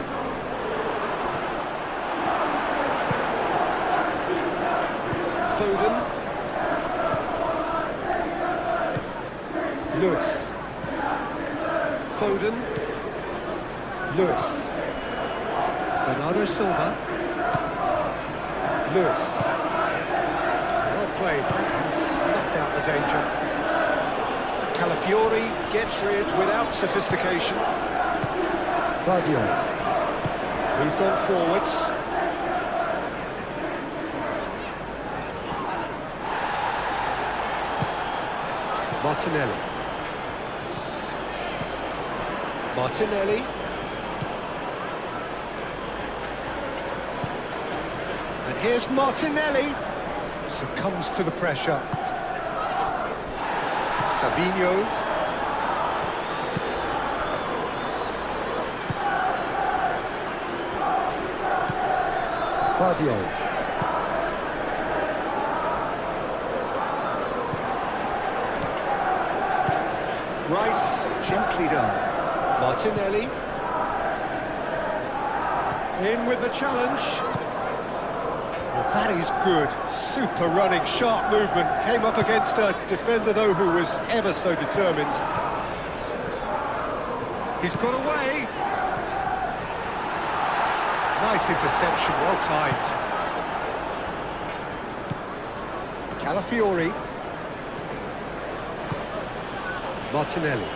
Foden. Lewis. Foden. Lewis. Bernardo Silva. Lewis. Well played. That snuffed out the danger. Calafiori gets rid without sophistication. Vardiol. Moved on forwards. Martinelli. Martinelli. And here's Martinelli. Succumbs to the pressure. Savinho. Vardiol. Rice, gently done. Martinelli. In with the challenge. Well, that is good. Super running, sharp movement. Came up against a defender, though, who was ever so determined. He's got away. Nice interception, well timed. Calafiori. Martinelli.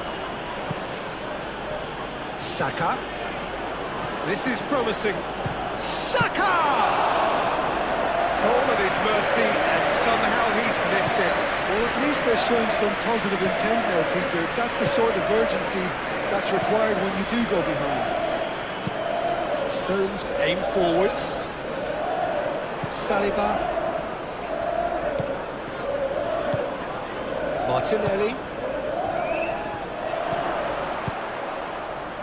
Saka. This is promising. Saka! All at his mercy, and somehow he's missed it. Well, at least they're showing some positive intent now, Peter. That's the sort of urgency that's required when you do go behind. Stones aim forwards. Saliba. Martinelli.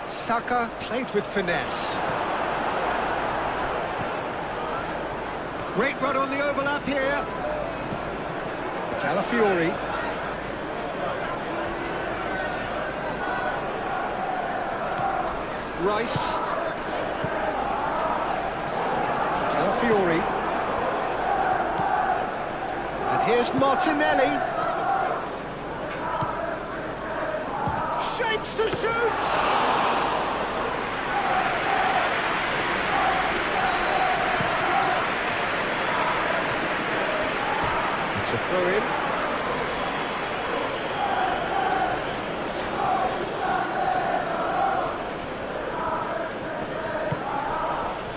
Saka played with finesse. Great run on the overlap here. Calafiori. Rice. Calafiori. And here's Martinelli. Shapes to shoot! It's a throw-in.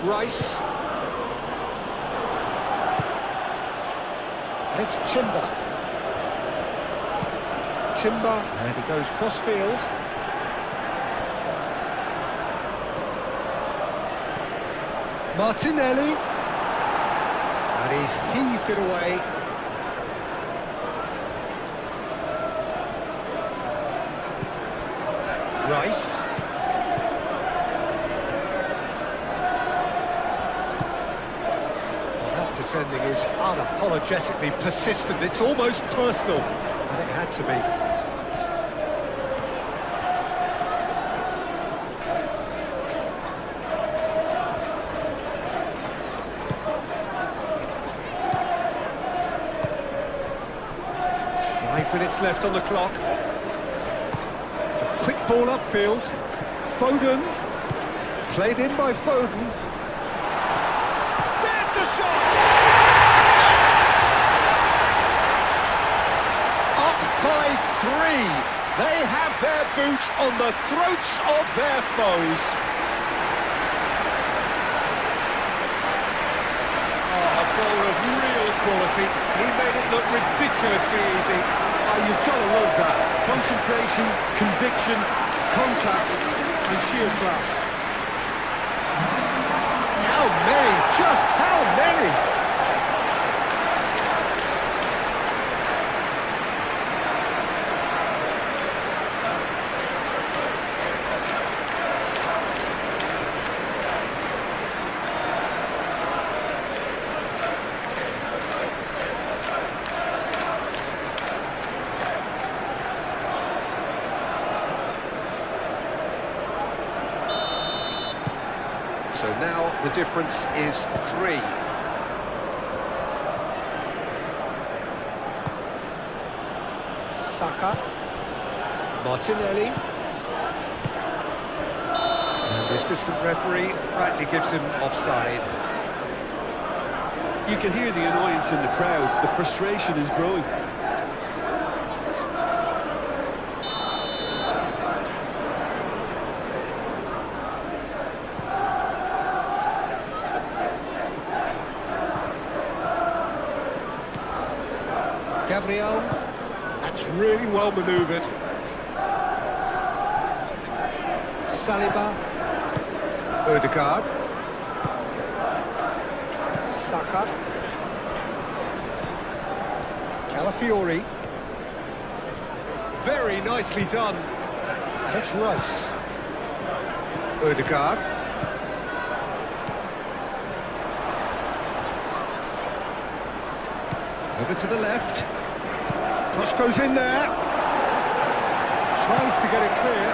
Rice. And it's Timber. Timber, and he goes cross-field. Martinelli. And he's heaved it away. Rice. That defending is unapologetically persistent. It's almost personal, and it had to be. Minutes left on the clock. It's a quick ball upfield. Foden. Played in by Foden. There's the shot! Yes! Up by 3. They have their boots on the throats of their foes. Oh, a goal of real quality. He made it look ridiculously easy. Oh, you've got to love that. Concentration, conviction, contact, and sheer class. How many? Just how many? So now the difference is 3. Saka. Martinelli. And the assistant referee rightly gives him offside. You can hear the annoyance in the crowd. The frustration is growing. Gabriel, that's really well manoeuvred. Saliba, Odegaard, Saka. Calafiori. Very nicely done. That's Rice. Odegaard. Over to the left. Cross goes in there. Tries to get it clear.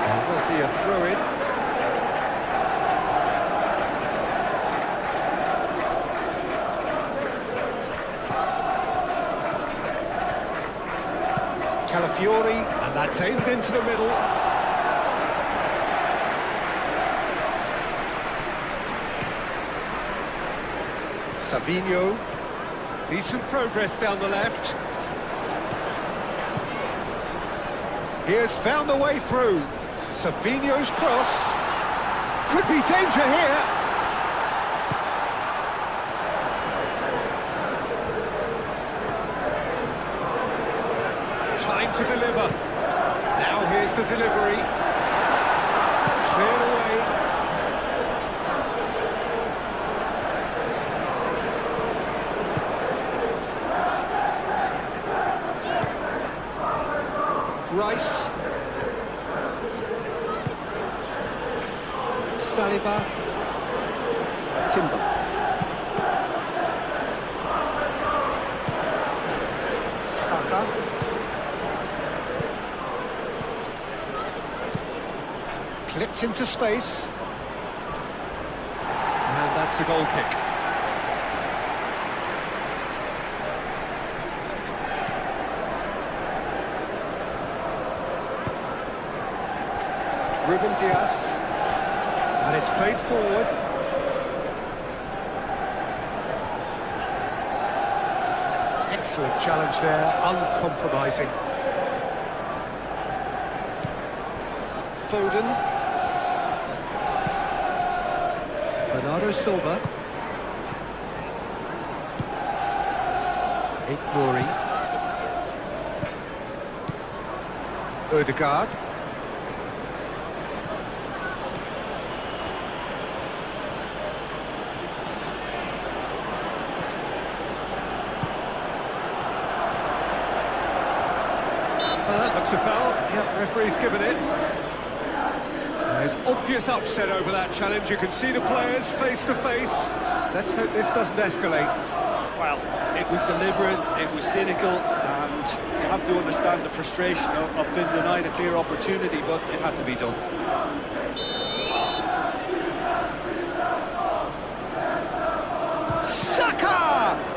And there'll be a throw-in. Calafiori, and that's aimed into the middle. Savinho. Decent progress down the left. He has found the way through. Savinho's cross. Could be danger here. Time to deliver. Now here's the delivery. Cleared away. Rice. Saliba. Timber. Saka. Clipped into space. And that's a goal kick. Ruben Dias, and it's played forward. Excellent challenge there, uncompromising. Foden. Bernardo Silva. Ignori. Odegaard. Looks a foul. Yep, referee's given it. There's obvious upset over that challenge. You can see the players face to face. Let's hope this doesn't escalate. Well, it was deliberate, it was cynical, and you have to understand the frustration of being denied a clear opportunity, but it had to be done. Saka!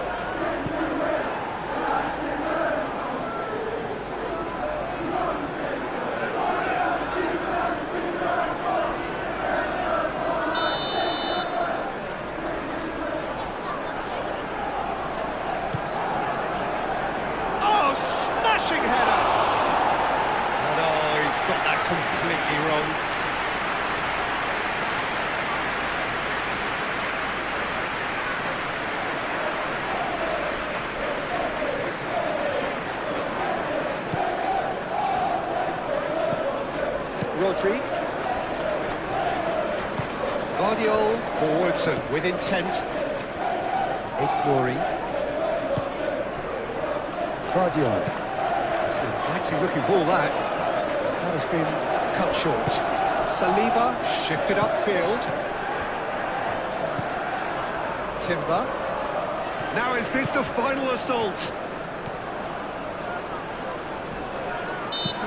Smashing header! territory. Guardiola forwards and with intent. Ignoring. Guardiola. It's an exciting looking ball that. That has been cut short. Saliba shifted upfield. Timber. Now is this the final assault?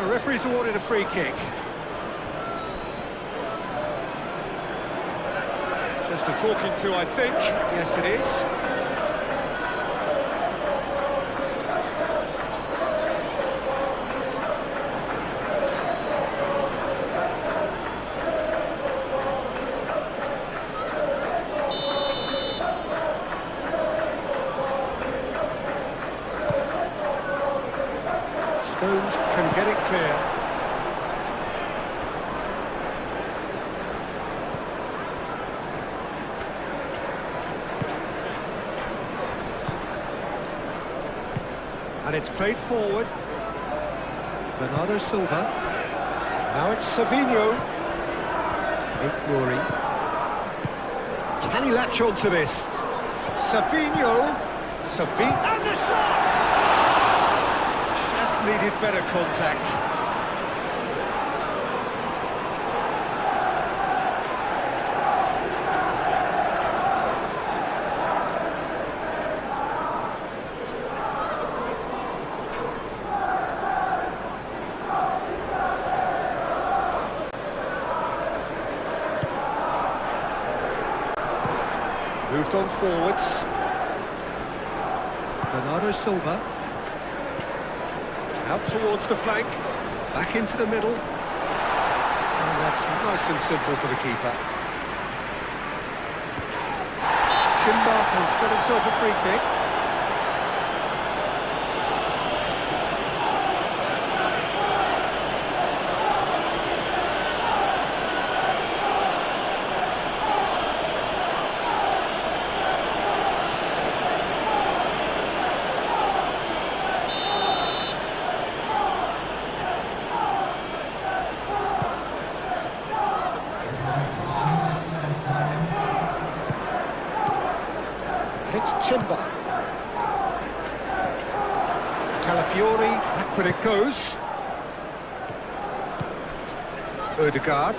The referee's awarded a free kick. Just a talking to, I think. Yes, it is. Stones can get it clear. And it's played forward. Bernardo Silva. Now it's Savinho. Ignoring. Can he latch on to this? Savinho. And the shot! Just needed better contact. Moved on forwards. Bernardo Silva. Out towards the flank. Back into the middle. And that's nice and simple for the keeper. Timber has got himself a free kick. It's Timber. Calafiori, backward it goes. Odegaard.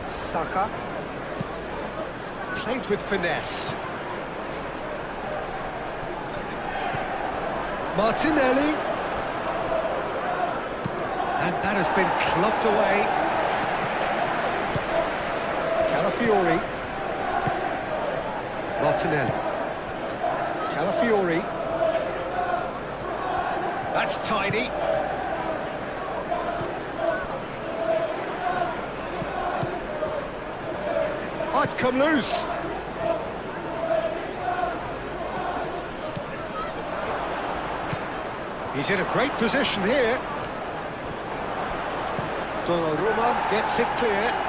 Saka. Played with finesse. Martinelli. And that has been clubbed away. Calafiori. Martinelli. Calafiori. That's tidy. Oh, it's come loose. He's in a great position here. Donnarumma gets it clear.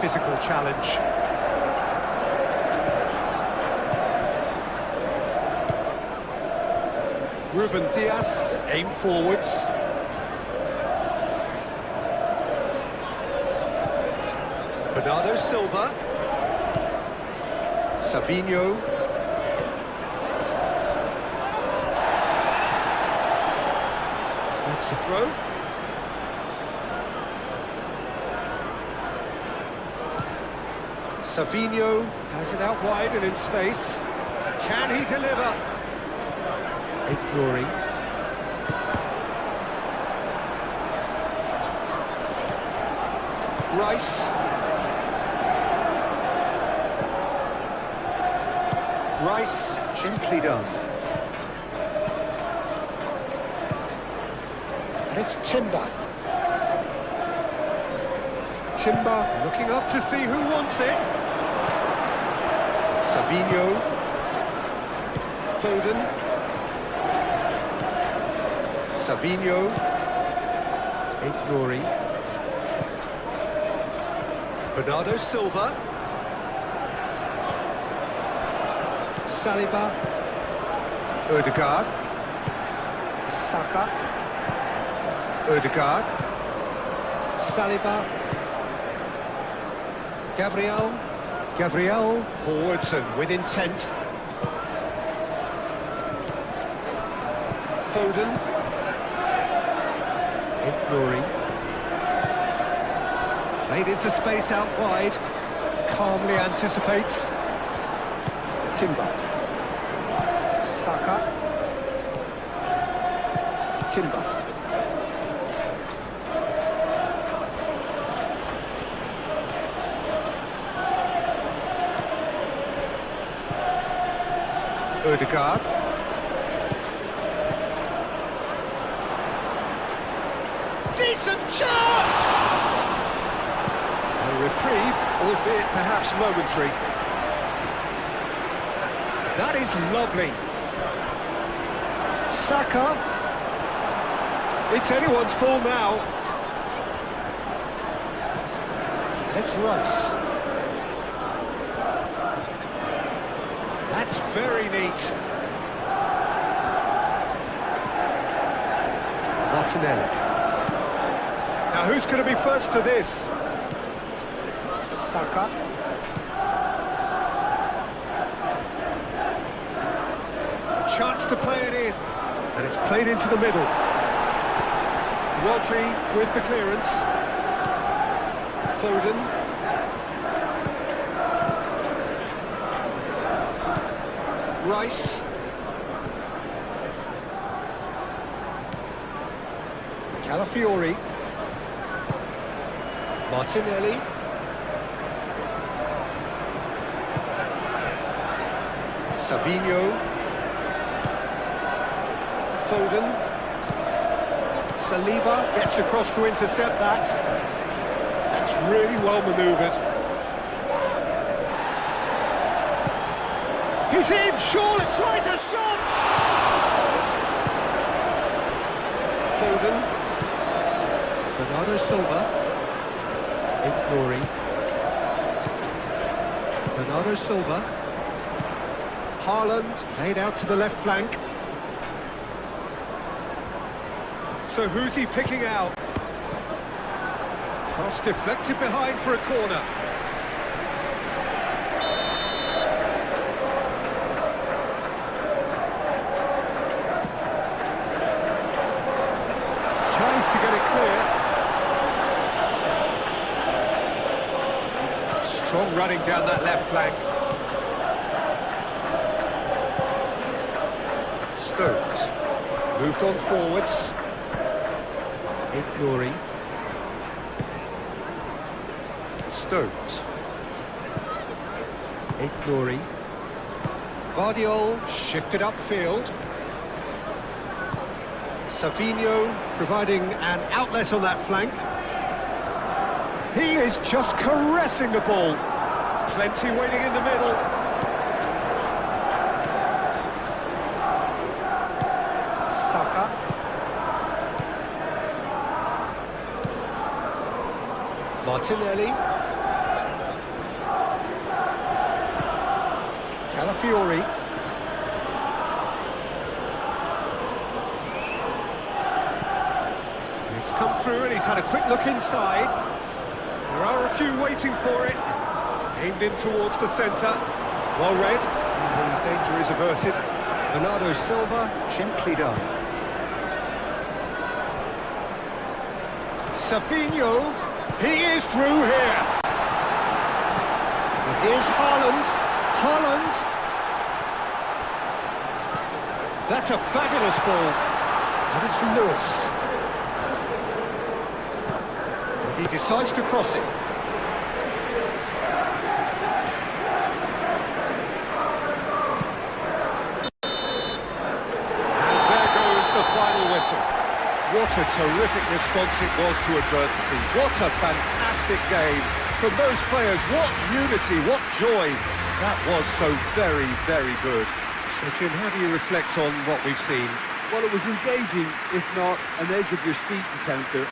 Physical challenge. Ruben Dias, aim forwards. Bernardo Silva. Savinho. That's the throw. Savinho has it out wide and in space. Can he deliver? Ignoring. Rice. Rice, gently done. And it's Timber. Timber looking up to see who wants it. Savinho. Foden. Savinho. Ignoring. Bernardo Silva. Saliba. Ødegaard. Saka. Ødegaard. Saliba. Gabriel forwards and with intent. Foden. Ignoring. Played into space out wide. Calmly anticipates. Timber. Saka. Timber. Ødegaard. Decent chance! A reprieve, albeit perhaps momentary. That is lovely. Saka. It's anyone's ball now. It's Rice. That's very neat. Martinelli. Now who's going to be first to this? Saka. A chance to play it in. And it's played into the middle. Rodri with the clearance. Foden. Rice. Calafiori. Martinelli. Savinho. Foden. Saliba gets across to intercept that. That's really well manoeuvred. He's in, Shaw tries a shot! Foden. Bernardo Silva. Ignoring. Bernardo Silva. Haaland played out to the left flank. So who's he picking out? Cross deflected behind for a corner. Tries to get it clear. Strong running down that left flank. Stones moved on forwards. Ignoring. Stones. Ignoring. Guardiol shifted upfield. Savinho providing an outlet on that flank. He is just caressing the ball. Plenty waiting in the middle. Saka. Martinelli. Calafiori. It's come through and he's had a quick look inside. There are a few waiting for it. Aimed in towards the centre. Well read. And the danger is averted. Bernardo Silva, gently done. Savinho. He is through here. And here's Haaland. Haaland. That's a fabulous ball. And it's Lewis. And he decides to cross it. And there goes the final whistle. What a terrific response it was to adversity. What a fantastic game. From those players, what unity, what joy. That was so very, very good. So, Jim, how do you reflect on what we've seen? Well, it was engaging, if not an edge-of-your-seat encounter.